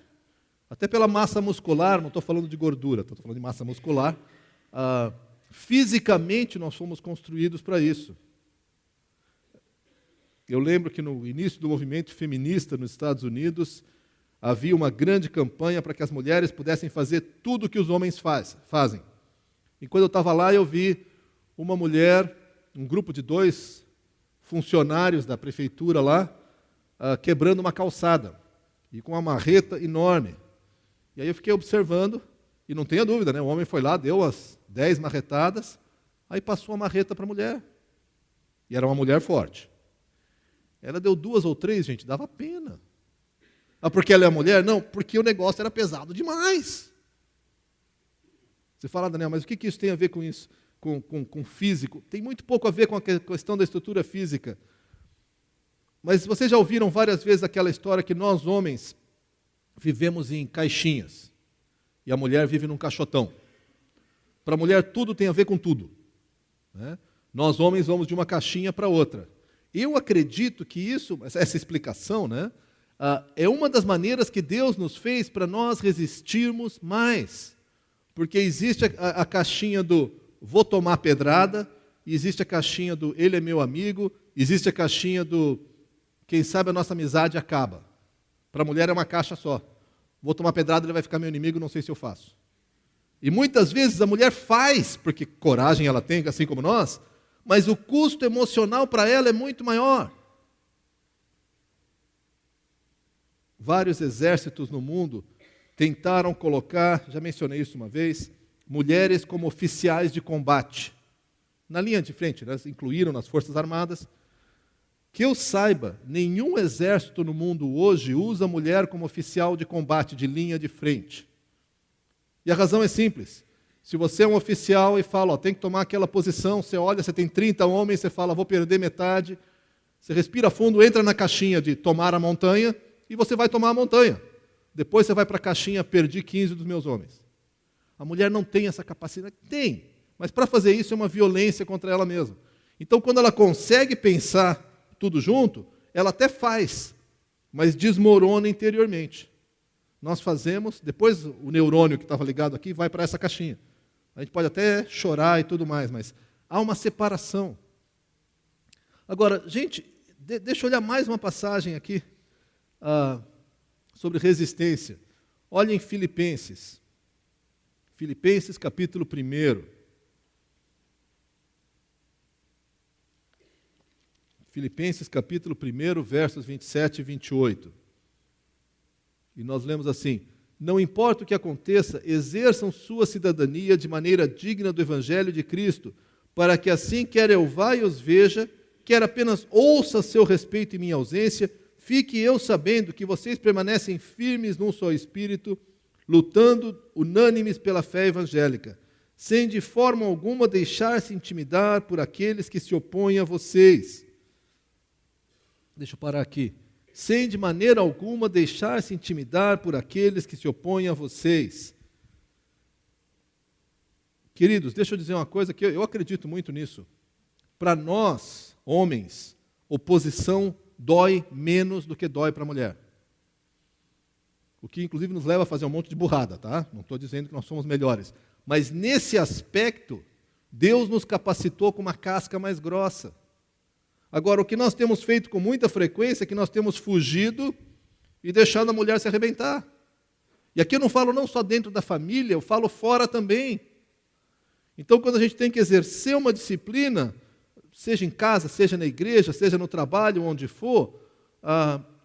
Até pela massa muscular, não estou falando de gordura, estou falando de massa muscular. Fisicamente nós fomos construídos para isso. Eu lembro que no início do movimento feminista nos Estados Unidos, havia uma grande campanha para que as mulheres pudessem fazer tudo o que os homens fazem. E quando eu estava lá, eu vi uma mulher, um grupo de 2 funcionários da prefeitura lá, quebrando uma calçada, e com uma marreta enorme. E aí eu fiquei observando, e não tenha dúvida, né? O homem foi lá, deu as 10 marretadas, aí passou a marreta para a mulher. E era uma mulher forte. Ela deu 2 ou 3, gente, dava pena. Porque ela é mulher? Não, porque o negócio era pesado demais. Você fala, Daniel, mas o que isso tem a ver com isso? Com físico? Tem muito pouco a ver com a questão da estrutura física. Mas vocês já ouviram várias vezes aquela história que nós, homens, vivemos em caixinhas. E a mulher vive num caixotão. Para a mulher, tudo tem a ver com tudo. Né? Nós, homens, vamos de uma caixinha para outra. Eu acredito que essa explicação, né, é uma das maneiras que Deus nos fez para nós resistirmos mais. Porque existe a caixinha do vou tomar pedrada, existe a caixinha do ele é meu amigo, existe a caixinha do quem sabe a nossa amizade acaba. Para a mulher é uma caixa só. Vou tomar pedrada, ele vai ficar meu inimigo, não sei se eu faço. E muitas vezes a mulher faz, porque coragem ela tem, assim como nós, mas o custo emocional para ela é muito maior. Vários exércitos no mundo tentaram colocar, já mencionei isso uma vez, mulheres como oficiais de combate. Na linha de frente, né, incluíram nas Forças Armadas. Que eu saiba, nenhum exército no mundo hoje usa mulher como oficial de combate, de linha de frente. E a razão é simples. Se você é um oficial e fala, tem que tomar aquela posição, você olha, você tem 30 homens, você fala, vou perder metade, você respira fundo, entra na caixinha de tomar a montanha, e você vai tomar a montanha. Depois você vai para a caixinha, perdi 15 dos meus homens. A mulher não tem essa capacidade? Tem, mas para fazer isso é uma violência contra ela mesma. Então, quando ela consegue pensar tudo junto, ela até faz, mas desmorona interiormente. Nós fazemos, depois o neurônio que estava ligado aqui vai para essa caixinha. A gente pode até chorar e tudo mais, mas há uma separação. Agora, gente, deixa eu olhar mais uma passagem aqui. sobre resistência. Olhem em Filipenses. Filipenses capítulo 1. Filipenses capítulo 1, versos 27 e 28. E nós lemos assim: não importa o que aconteça, exerçam sua cidadania de maneira digna do Evangelho de Cristo, para que assim, quer eu vá e os veja, quer apenas ouça a seu respeito em minha ausência, fique eu sabendo que vocês permanecem firmes num só espírito, lutando unânimes pela fé evangélica, sem de forma alguma deixar-se intimidar por aqueles que se opõem a vocês. Deixa eu parar aqui. Sem de maneira alguma deixar-se intimidar por aqueles que se opõem a vocês. Queridos, deixa eu dizer uma coisa que eu acredito muito nisso. Para nós, homens, oposição dói menos do que dói para a mulher. O que, inclusive, nos leva a fazer um monte de burrada, tá? Não estou dizendo que nós somos melhores. Mas, nesse aspecto, Deus nos capacitou com uma casca mais grossa. Agora, o que nós temos feito com muita frequência é que nós temos fugido e deixado a mulher se arrebentar. E aqui eu não falo não só dentro da família, eu falo fora também. Então, quando a gente tem que exercer uma disciplina, seja em casa, seja na igreja, seja no trabalho, onde for,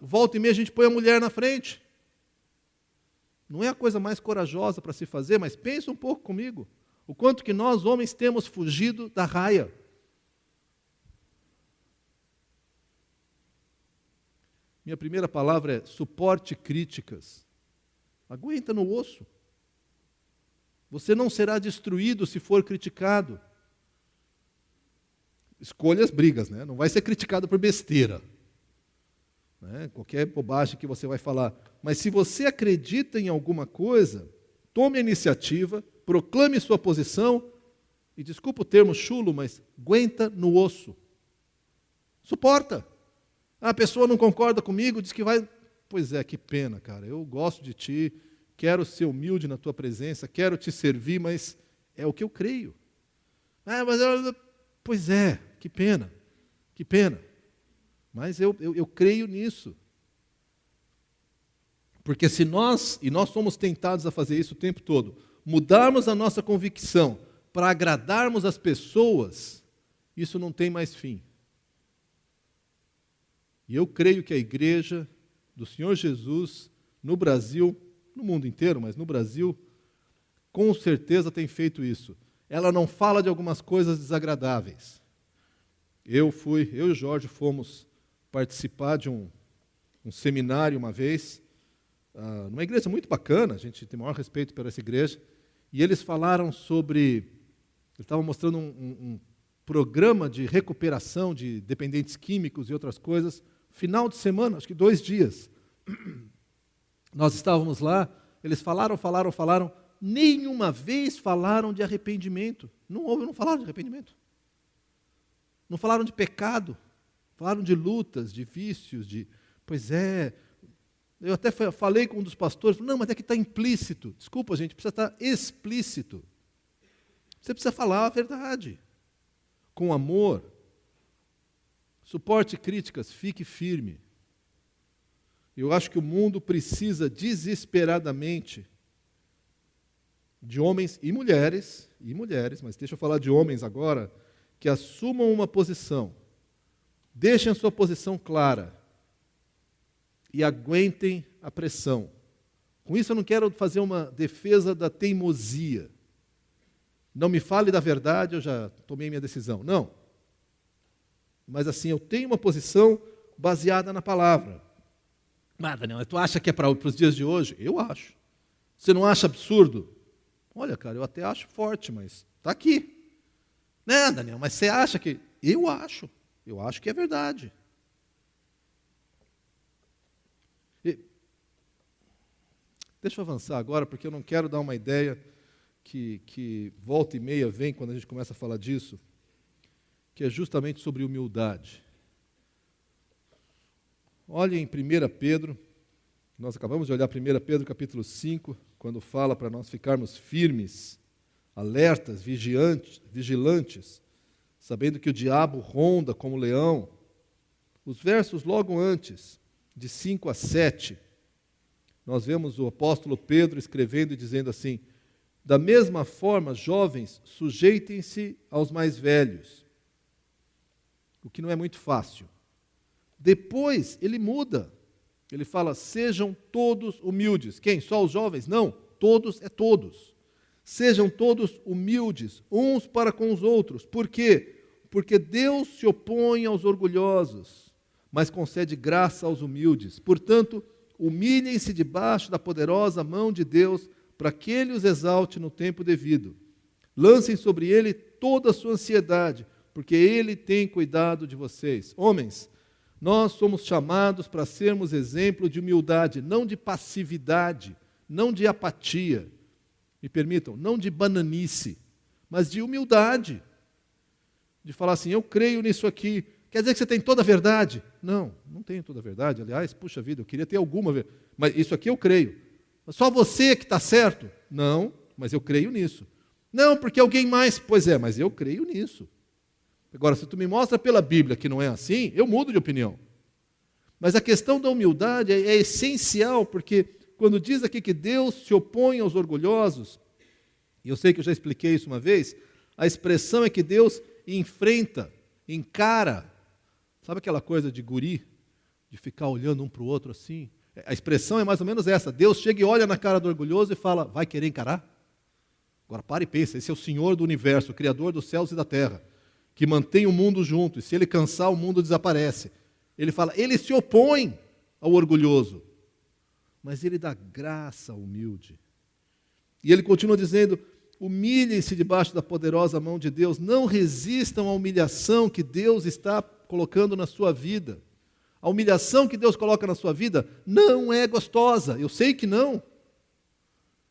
volta e meia a gente põe a mulher na frente. Não é a coisa mais corajosa para se fazer, mas pensa um pouco comigo. O quanto que nós, homens, temos fugido da raia. Minha primeira palavra é suporte críticas. Aguenta no osso. Você não será destruído se for criticado. Escolha as brigas, né? Não vai ser criticado por besteira. Né? Qualquer bobagem que você vai falar. Mas se você acredita em alguma coisa, tome a iniciativa, proclame sua posição e, desculpa o termo chulo, mas aguenta no osso. Suporta. A pessoa não concorda comigo, diz que vai... Pois é, que pena, cara. Eu gosto de ti, quero ser humilde na tua presença, quero te servir, mas é o que eu creio. Pois é, que pena, que pena. Mas eu creio nisso. Porque se nós, e nós somos tentados a fazer isso o tempo todo, mudarmos a nossa convicção para agradarmos as pessoas, isso não tem mais fim. E eu creio que a igreja do Senhor Jesus, no Brasil, no mundo inteiro, mas no Brasil, com certeza tem feito isso. Ela não fala de algumas coisas desagradáveis. Eu e o Jorge fomos participar de um seminário uma vez, numa igreja muito bacana, a gente tem o maior respeito por essa igreja, e eles falaram sobre, eles estavam mostrando um programa de recuperação de dependentes químicos e outras coisas, final de semana, acho que 2 dias. Nós estávamos lá, eles falaram, nenhuma vez falaram de arrependimento. Não falaram de arrependimento. Não falaram de pecado. Falaram de lutas, de vícios, Pois é. Eu até falei com um dos pastores, não, mas é que está implícito. Desculpa, gente, precisa estar explícito. Você precisa falar a verdade. Com amor. Suporte críticas, fique firme. Eu acho que o mundo precisa desesperadamente de homens e mulheres, mas deixa eu falar de homens agora, que assumam uma posição, deixem a sua posição clara e aguentem a pressão. Com isso eu não quero fazer uma defesa da teimosia. Não me fale da verdade, eu já tomei minha decisão. Não. Mas assim, eu tenho uma posição baseada na palavra. Mas, Daniel, tu acha que é para os dias de hoje? Eu acho. Você não acha absurdo? Olha, cara, eu até acho forte, mas está aqui. Né, Daniel, mas você acha que... Eu acho que é verdade. Deixa eu avançar agora, porque eu não quero dar uma ideia que volta e meia vem quando a gente começa a falar disso, que é justamente sobre humildade. Olhem em 1 Pedro, nós acabamos de olhar 1 Pedro capítulo 5, quando fala para nós ficarmos firmes, alertas, vigilantes, sabendo que o diabo ronda como leão. Os versos logo antes, de 5 a 7, nós vemos o apóstolo Pedro escrevendo e dizendo assim: da mesma forma, jovens, sujeitem-se aos mais velhos, o que não é muito fácil. Depois ele muda, ele fala: sejam todos humildes. Quem? Só os jovens? Não, todos é todos. Sejam todos humildes, uns para com os outros. Por quê? Porque Deus se opõe aos orgulhosos, mas concede graça aos humildes. Portanto, humilhem-se debaixo da poderosa mão de Deus, para que Ele os exalte no tempo devido. Lancem sobre Ele toda a sua ansiedade, porque Ele tem cuidado de vocês. Homens, nós somos chamados para sermos exemplo de humildade, não de passividade, não de apatia. Me permitam, não de bananice, mas de humildade. De falar assim: eu creio nisso aqui. Quer dizer que você tem toda a verdade? Não, não tenho toda a verdade. Aliás, puxa vida, eu queria ter alguma verdade. Mas isso aqui eu creio. Mas só você que está certo? Não, mas eu creio nisso. Não, porque alguém mais. Pois é, mas eu creio nisso. Agora, se tu me mostra pela Bíblia que não é assim, eu mudo de opinião. Mas a questão da humildade é essencial, porque quando diz aqui que Deus se opõe aos orgulhosos, e eu sei que eu já expliquei isso uma vez, a expressão é que Deus enfrenta, encara. Sabe aquela coisa de guri? De ficar olhando um para o outro assim? A expressão é mais ou menos essa: Deus chega e olha na cara do orgulhoso e fala: vai querer encarar? Agora para e pensa, esse é o Senhor do universo, o Criador dos céus e da terra, que mantém o mundo junto, e se Ele cansar, o mundo desaparece. Ele fala, Ele se opõe ao orgulhoso, mas Ele dá graça ao humilde. E Ele continua dizendo: humilhem-se debaixo da poderosa mão de Deus, não resistam à humilhação que Deus está colocando na sua vida. A humilhação que Deus coloca na sua vida não é gostosa, eu sei que não.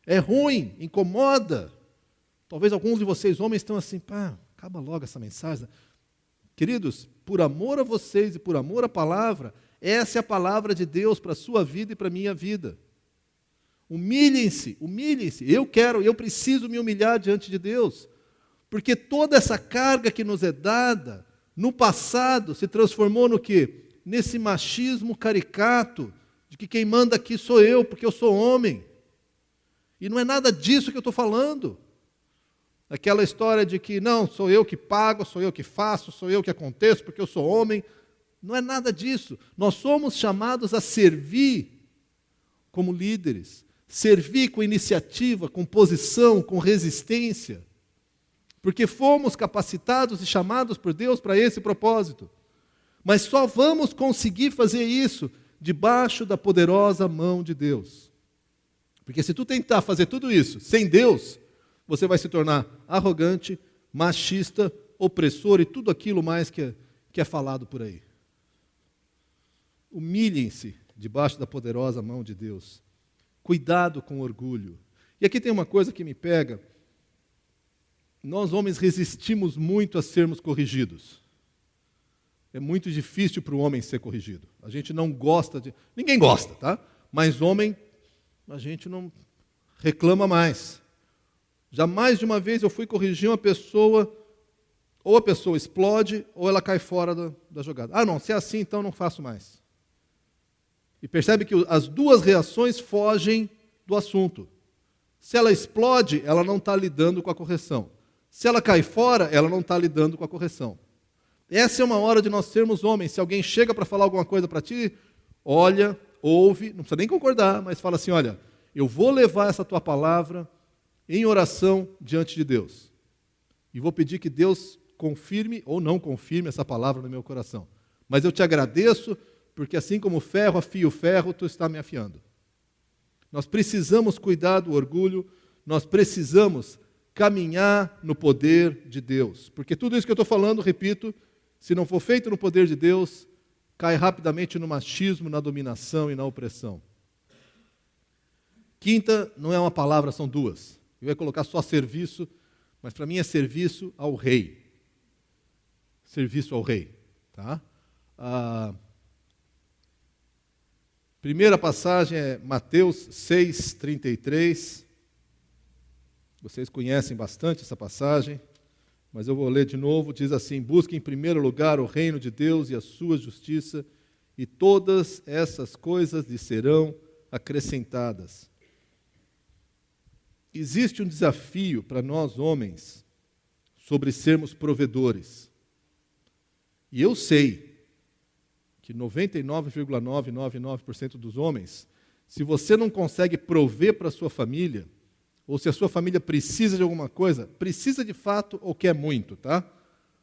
É ruim, incomoda. Talvez alguns de vocês homens estão assim: pá, acaba logo essa mensagem. Queridos, por amor a vocês e por amor à palavra, essa é a palavra de Deus para a sua vida e para a minha vida. Humilhem-se, humilhem-se. Eu preciso me humilhar diante de Deus, porque toda essa carga que nos é dada, no passado, se transformou no quê? Nesse machismo caricato, de que quem manda aqui sou eu, porque eu sou homem. E não é nada disso que eu estou falando. Aquela história de que, não, sou eu que pago, sou eu que faço, sou eu que aconteço, porque eu sou homem. Não é nada disso. Nós somos chamados a servir como líderes. Servir com iniciativa, com posição, com resistência. Porque fomos capacitados e chamados por Deus para esse propósito. Mas só vamos conseguir fazer isso debaixo da poderosa mão de Deus. Porque se tu tentar fazer tudo isso sem Deus, você vai se tornar arrogante, machista, opressor e tudo aquilo mais que é falado por aí. Humilhem-se debaixo da poderosa mão de Deus. Cuidado com o orgulho. E aqui tem uma coisa que me pega. Nós homens resistimos muito a sermos corrigidos. É muito difícil para o homem ser corrigido. A gente não gosta de... Ninguém gosta, tá? Mas homem, a gente não reclama mais. Já mais de uma vez eu fui corrigir uma pessoa, ou a pessoa explode, ou ela cai fora da jogada. Ah, não, se é assim, então não faço mais. E percebe que as duas reações fogem do assunto. Se ela explode, ela não está lidando com a correção. Se ela cai fora, ela não está lidando com a correção. Essa é uma hora de nós sermos homens. Se alguém chega para falar alguma coisa para ti, olha, ouve, não precisa nem concordar, mas fala assim, olha, eu vou levar essa tua palavra em oração diante de Deus. E vou pedir que Deus confirme ou não confirme essa palavra no meu coração. Mas eu te agradeço, porque assim como o ferro afia o ferro, tu está me afiando. Nós precisamos cuidar do orgulho, nós precisamos caminhar no poder de Deus. Porque tudo isso que eu estou falando, repito, se não for feito no poder de Deus, cai rapidamente no machismo, na dominação e na opressão. Quinta não é uma palavra, são duas. Eu ia colocar só serviço, mas para mim é serviço ao rei. Serviço ao rei. Tá? A primeira passagem é Mateus 6:33. Vocês conhecem bastante essa passagem, mas eu vou ler de novo. Diz assim, busque em primeiro lugar o reino de Deus e a sua justiça, e todas essas coisas lhe serão acrescentadas. Existe um desafio para nós homens sobre sermos provedores. E eu sei que 99,999% dos homens, se você não consegue prover para a sua família, ou se a sua família precisa de alguma coisa, precisa de fato ou quer muito, tá?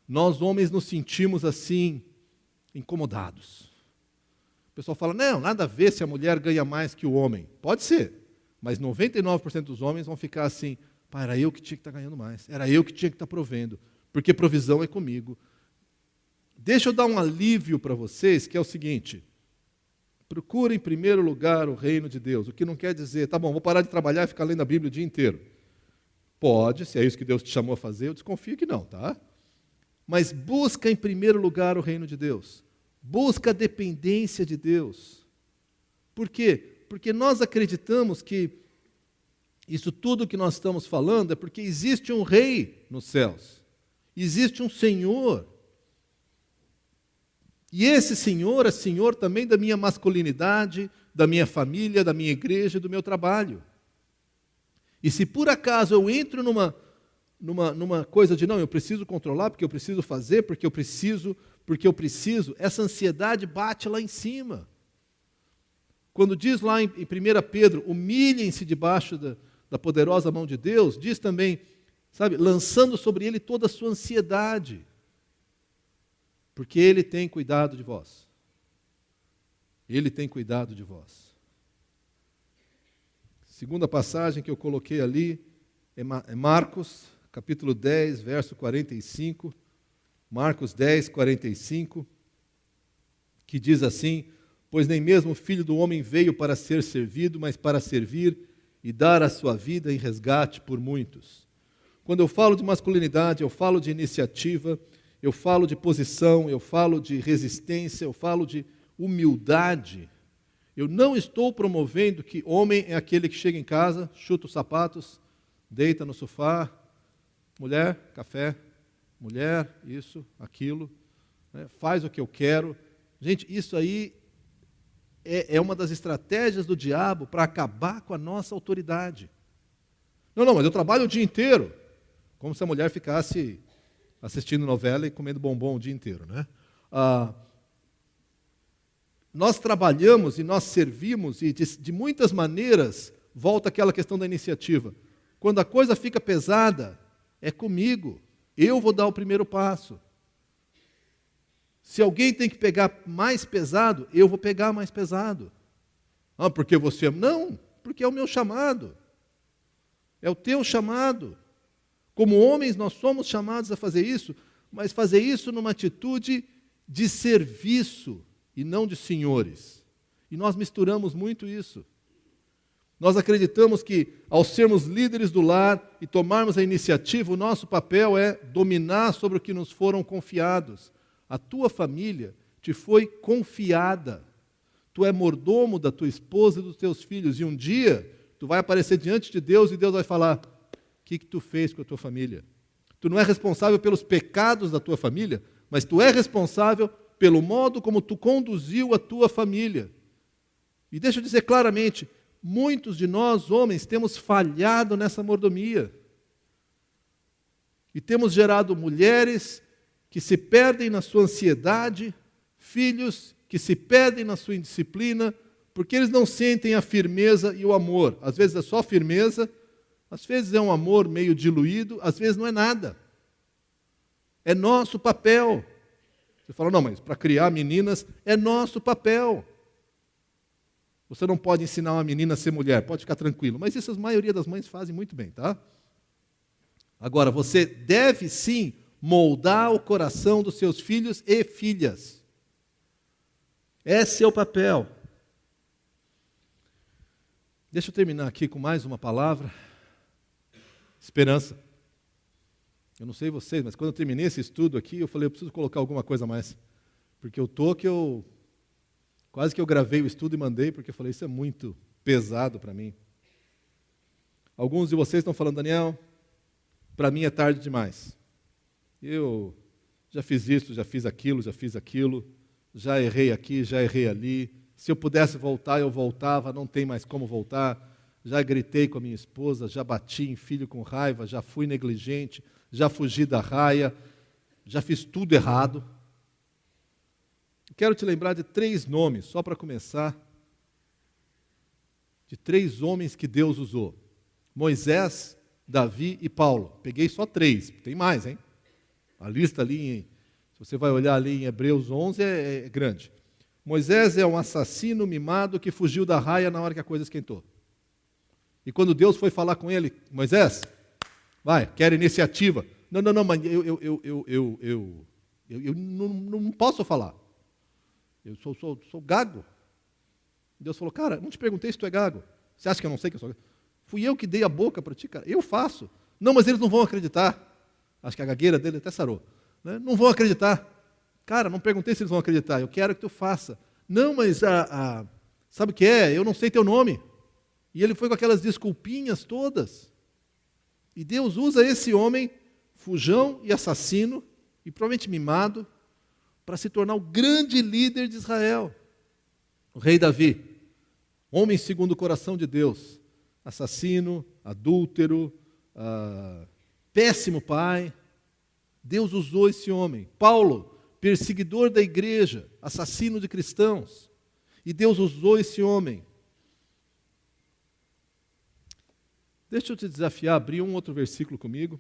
Nós homens nos sentimos assim, incomodados. O pessoal fala, não, nada a ver se a mulher ganha mais que o homem. Pode ser, mas 99% dos homens vão ficar assim, pá, era eu que tinha que estar ganhando mais, era eu que tinha que estar provendo, porque provisão é comigo. Deixa eu dar um alívio para vocês, que é o seguinte, procure em primeiro lugar o reino de Deus, o que não quer dizer, tá bom, vou parar de trabalhar e ficar lendo a Bíblia o dia inteiro. Pode, se é isso que Deus te chamou a fazer, eu desconfio que não, tá? Mas busca em primeiro lugar o reino de Deus. Busca a dependência de Deus. Por quê? Porque nós acreditamos que isso tudo que nós estamos falando é porque existe um rei nos céus. Existe um Senhor. E esse Senhor é Senhor também da minha masculinidade, da minha família, da minha igreja e do meu trabalho. E se por acaso eu entro numa coisa de, não, eu preciso controlar, porque eu preciso fazer, porque eu preciso, essa ansiedade bate lá em cima. Quando diz lá em 1 Pedro, humilhem-se debaixo da poderosa mão de Deus, diz também, sabe, lançando sobre Ele toda a sua ansiedade, porque Ele tem cuidado de vós. Ele tem cuidado de vós. Segunda passagem que eu coloquei ali é Marcos, capítulo 10, verso 45. Marcos 10, 45, que diz assim, pois nem mesmo o Filho do Homem veio para ser servido, mas para servir e dar a sua vida em resgate por muitos. Quando eu falo de masculinidade, eu falo de iniciativa, eu falo de posição, eu falo de resistência, eu falo de humildade. Eu não estou promovendo que homem é aquele que chega em casa, chuta os sapatos, deita no sofá, mulher, café, mulher, isso, aquilo, né, faz o que eu quero. Gente, isso aí é uma das estratégias do diabo para acabar com a nossa autoridade. Não, mas eu trabalho o dia inteiro. Como se a mulher ficasse assistindo novela e comendo bombom o dia inteiro, né? Nós trabalhamos e nós servimos, e de muitas maneiras, volta aquela questão da iniciativa. Quando a coisa fica pesada, é comigo. Eu vou dar o primeiro passo. Se alguém tem que pegar mais pesado, eu vou pegar mais pesado. Porque você... Não, porque é o meu chamado. É o teu chamado. Como homens, nós somos chamados a fazer isso, mas fazer isso numa atitude de serviço e não de senhores. E nós misturamos muito isso. Nós acreditamos que, ao sermos líderes do lar e tomarmos a iniciativa, o nosso papel é dominar sobre o que nos foram confiados. A tua família te foi confiada. Tu é mordomo da tua esposa e dos teus filhos. E um dia, tu vai aparecer diante de Deus e Deus vai falar, o que tu fez com a tua família? Tu não é responsável pelos pecados da tua família, mas tu é responsável pelo modo como tu conduziu a tua família. E deixa eu dizer claramente, muitos de nós, homens, temos falhado nessa mordomia. E temos gerado mulheres que se perdem na sua ansiedade, filhos que se perdem na sua indisciplina, porque eles não sentem a firmeza e o amor. Às vezes é só firmeza, às vezes é um amor meio diluído, às vezes não é nada. É nosso papel. Você fala, não, mas para criar meninas é nosso papel. Você não pode ensinar uma menina a ser mulher, pode ficar tranquilo. Mas isso a maioria das mães fazem muito bem, tá? Agora, você deve sim moldar o coração dos seus filhos e filhas. Esse é o papel. Deixa eu terminar aqui com mais uma palavra. Esperança. Eu não sei vocês, mas quando eu terminei esse estudo aqui, eu falei, eu preciso colocar alguma coisa a mais. Porque quase que eu gravei o estudo e mandei, porque eu falei, isso é muito pesado para mim. Alguns de vocês estão falando, Daniel, para mim é tarde demais. Eu já fiz isso, já fiz aquilo, já errei aqui, já errei ali, Se eu pudesse voltar, eu voltava, não tem mais como voltar. Já gritei com a minha esposa, já bati em filho com raiva, já fui negligente, já fugi da raia, já fiz tudo errado. Quero te lembrar de 3 nomes, só para começar, de 3 homens que Deus usou. Moisés, Davi e Paulo. Peguei só 3, tem mais, hein? A lista ali, se você vai olhar ali em Hebreus 11, é grande. Moisés é um assassino mimado que fugiu da raia na hora que a coisa esquentou. E quando Deus foi falar com ele, Moisés, vai, quero iniciativa. Não, mas eu não posso falar. Eu sou gago. Deus falou, cara, não te perguntei se tu é gago. Você acha que eu não sei que eu sou gago? Fui eu que dei a boca para ti, cara. Eu faço. Não, mas eles não vão acreditar. Acho que a gagueira dele até sarou. Né? Não vão acreditar. Cara, não perguntei se eles vão acreditar. Eu quero que tu faça. Não, mas sabe o que é? Eu não sei teu nome. E ele foi com aquelas desculpinhas todas. E Deus usa esse homem, fujão e assassino, e provavelmente mimado, para se tornar o grande líder de Israel. O rei Davi, homem segundo o coração de Deus, assassino, adúltero, péssimo pai. Deus usou esse homem. Paulo, perseguidor da igreja, assassino de cristãos. E Deus usou esse homem. Deixa eu te desafiar a abrir um outro versículo comigo.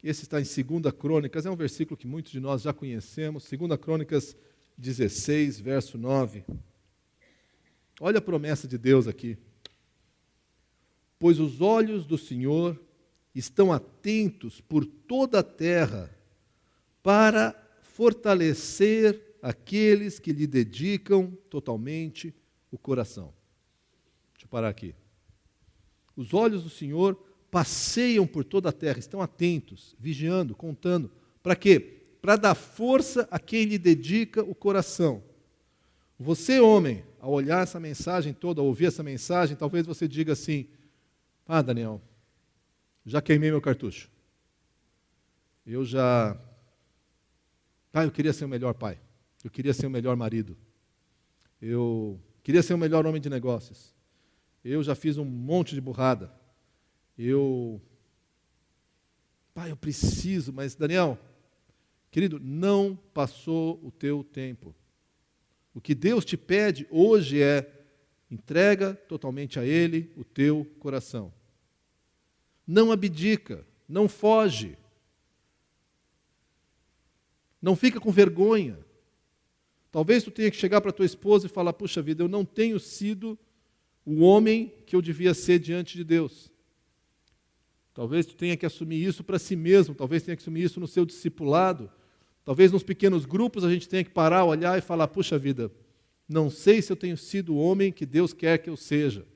Esse está em 2 Crônicas, é um versículo que muitos de nós já conhecemos. 2 Crônicas 16, verso 9. Olha a promessa de Deus aqui. Pois os olhos do Senhor estão atentos por toda a terra para fortalecer aqueles que lhe dedicam totalmente o coração. Deixa eu parar aqui. Os olhos do Senhor passeiam por toda a terra, estão atentos, vigiando, contando. Para quê? Para dar força a quem lhe dedica o coração. Você, homem, ao olhar essa mensagem toda, ao ouvir essa mensagem, talvez você diga assim, Daniel, já queimei meu cartucho. Eu queria ser o melhor pai. Eu queria ser o melhor marido. Eu queria ser o melhor homem de negócios. Eu já fiz um monte de burrada. Eu preciso, mas Daniel, querido, não passou o teu tempo. O que Deus te pede hoje é, entrega totalmente a Ele o teu coração. Não abdica, não foge. Não fica com vergonha. Talvez tu tenha que chegar para tua esposa e falar, puxa vida, eu não tenho sido o homem que eu devia ser diante de Deus. Talvez tu tenha que assumir isso para si mesmo, talvez tenha que assumir isso no seu discipulado. Talvez nos pequenos grupos a gente tenha que parar, olhar e falar, puxa vida, não sei se eu tenho sido o homem que Deus quer que eu seja.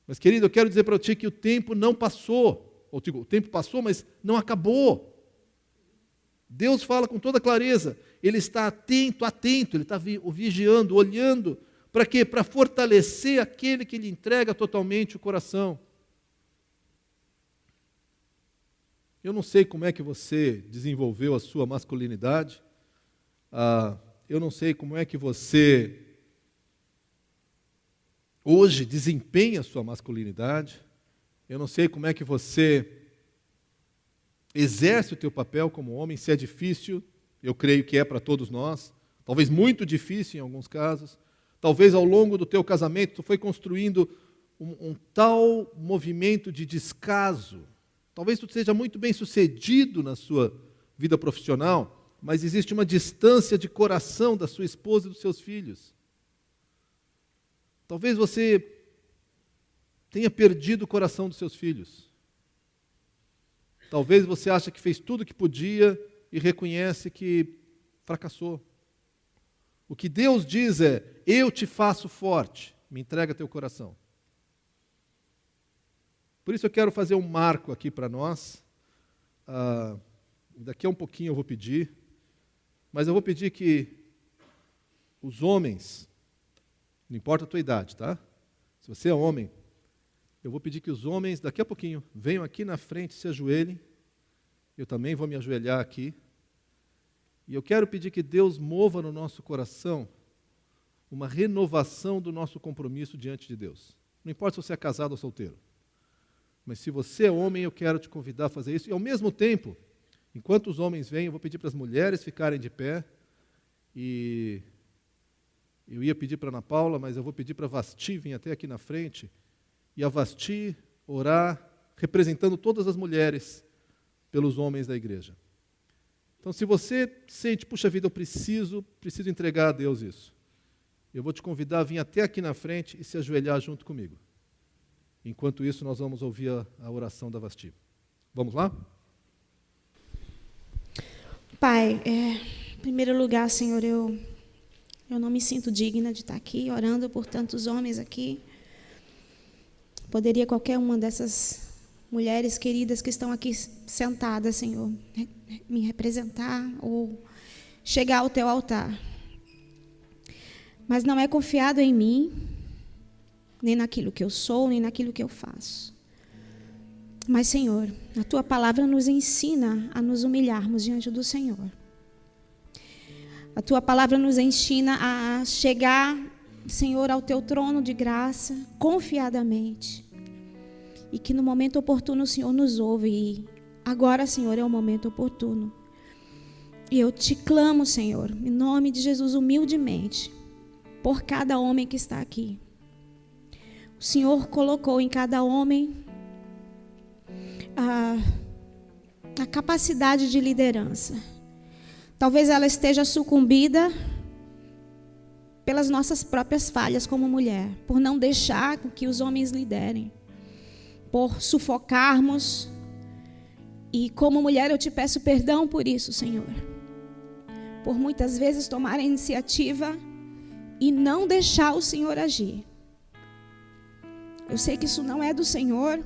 Mas, querido, eu quero dizer para ti que o tempo não passou. Ou digo, o tempo passou, mas não acabou. Deus fala com toda clareza. Ele está atento, ele está vigiando, olhando. Para quê? Para fortalecer aquele que lhe entrega totalmente o coração. Eu não sei como é que você desenvolveu a sua masculinidade. Eu não sei como é que você hoje desempenha a sua masculinidade. Eu não sei como é que você exerce o teu papel como homem. Se é difícil, eu creio que é para todos nós. Talvez muito difícil em alguns casos. Talvez ao longo do teu casamento tu foi construindo um tal movimento de descaso. Talvez tu seja muito bem sucedido na sua vida profissional, mas existe uma distância de coração da sua esposa e dos seus filhos. Talvez você tenha perdido o coração dos seus filhos. Talvez você ache que fez tudo o que podia e reconhece que fracassou. O que Deus diz é, eu te faço forte, me entrega teu coração. Por isso eu quero fazer um marco aqui para nós. Daqui a um pouquinho eu vou pedir, mas eu vou pedir que os homens, não importa a tua idade, tá? Se você é homem, eu vou pedir que os homens, daqui a pouquinho, venham aqui na frente, se ajoelhem. Eu também vou me ajoelhar aqui. E eu quero pedir que Deus mova no nosso coração uma renovação do nosso compromisso diante de Deus. Não importa se você é casado ou solteiro. Mas se você é homem, eu quero te convidar a fazer isso. E ao mesmo tempo, enquanto os homens vêm, eu vou pedir para as mulheres ficarem de pé. E eu ia pedir para a Ana Paula, mas eu vou pedir para a Vasti vir até aqui na frente. E a Vasti orar, representando todas as mulheres pelos homens da igreja. Então, se você sente, puxa vida, eu preciso entregar a Deus isso. Eu vou te convidar a vir até aqui na frente e se ajoelhar junto comigo. Enquanto isso, nós vamos ouvir a oração da Vasti. Vamos lá? Pai, em primeiro lugar, Senhor, eu não me sinto digna de estar aqui orando por tantos homens aqui. Poderia qualquer uma dessas mulheres queridas que estão aqui sentadas, Senhor, me representar ou chegar ao teu altar. Mas não é confiado em mim, nem naquilo que eu sou, nem naquilo que eu faço. Mas, Senhor, a tua palavra nos ensina a nos humilharmos diante do Senhor. A tua palavra nos ensina a chegar, Senhor, ao teu trono de graça, confiadamente. E que no momento oportuno o Senhor nos ouve. E agora, Senhor, é o momento oportuno. E eu te clamo, Senhor, em nome de Jesus, humildemente, por cada homem que está aqui. O Senhor colocou em cada homem a capacidade de liderança. Talvez ela esteja sucumbida pelas nossas próprias falhas como mulher, por não deixar que os homens liderem, por sufocarmos. E como mulher eu te peço perdão por isso, Senhor. Por muitas vezes tomar a iniciativa e não deixar o Senhor agir. Eu sei que isso não é do Senhor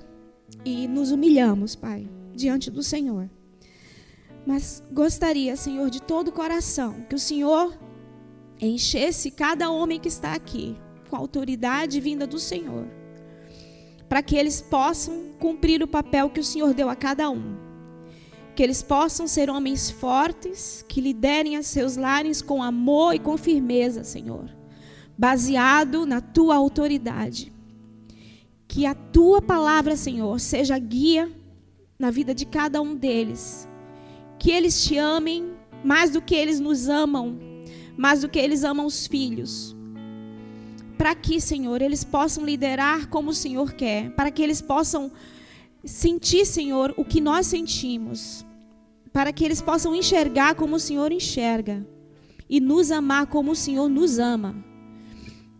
e nos humilhamos, Pai, diante do Senhor. Mas gostaria, Senhor, de todo o coração, que o Senhor enchesse cada homem que está aqui com a autoridade vinda do Senhor, para que eles possam cumprir o papel que o Senhor deu a cada um. Que eles possam ser homens fortes, que liderem a seus lares com amor e com firmeza, Senhor, baseado na tua autoridade. Que a tua palavra, Senhor, seja guia na vida de cada um deles. Que eles te amem mais do que eles nos amam, mais do que eles amam os filhos. Para que, Senhor, eles possam liderar como o Senhor quer. Para que eles possam sentir, Senhor, o que nós sentimos. Para que eles possam enxergar como o Senhor enxerga. E nos amar como o Senhor nos ama.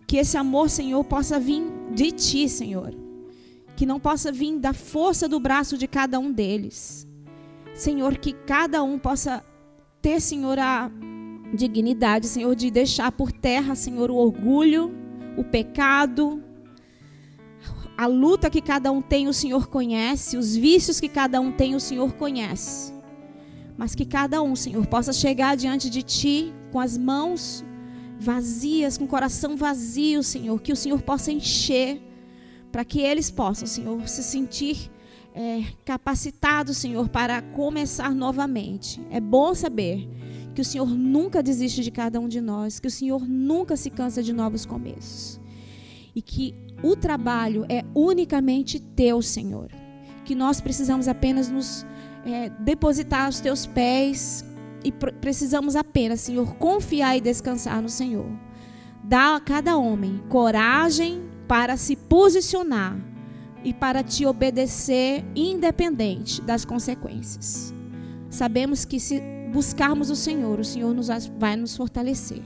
Que esse amor, Senhor, possa vir de ti, Senhor. Que não possa vir da força do braço de cada um deles. Senhor, que cada um possa ter, Senhor, a dignidade, Senhor, de deixar por terra, Senhor, o orgulho, o pecado, a luta que cada um tem, o Senhor conhece, os vícios que cada um tem, o Senhor conhece. Mas que cada um, Senhor, possa chegar diante de Ti com as mãos vazias, com o coração vazio, Senhor, que o Senhor possa encher, para que eles possam, Senhor, se sentir capacitados, Senhor, para começar novamente. É bom saber que o Senhor nunca desiste de cada um de nós, que o Senhor nunca se cansa de novos começos. E que o trabalho é unicamente teu, Senhor. Que nós precisamos apenas nos depositar aos teus pés e precisamos apenas, Senhor, confiar e descansar no Senhor. Dá a cada homem coragem para se posicionar e para te obedecer independente das consequências. Sabemos que se buscarmos o Senhor vai nos fortalecer.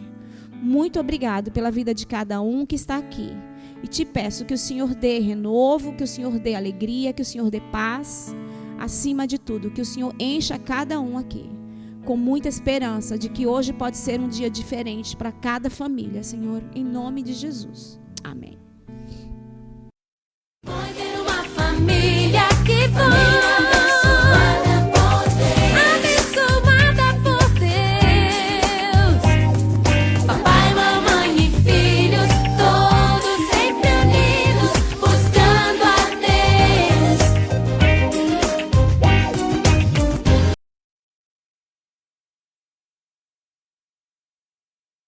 Muito obrigado pela vida de cada um que está aqui. E te peço que o Senhor dê renovo, que o Senhor dê alegria, que o Senhor dê paz. Acima de tudo, que o Senhor encha cada um aqui com muita esperança de que hoje pode ser um dia diferente para cada família, Senhor, em nome de Jesus. Amém.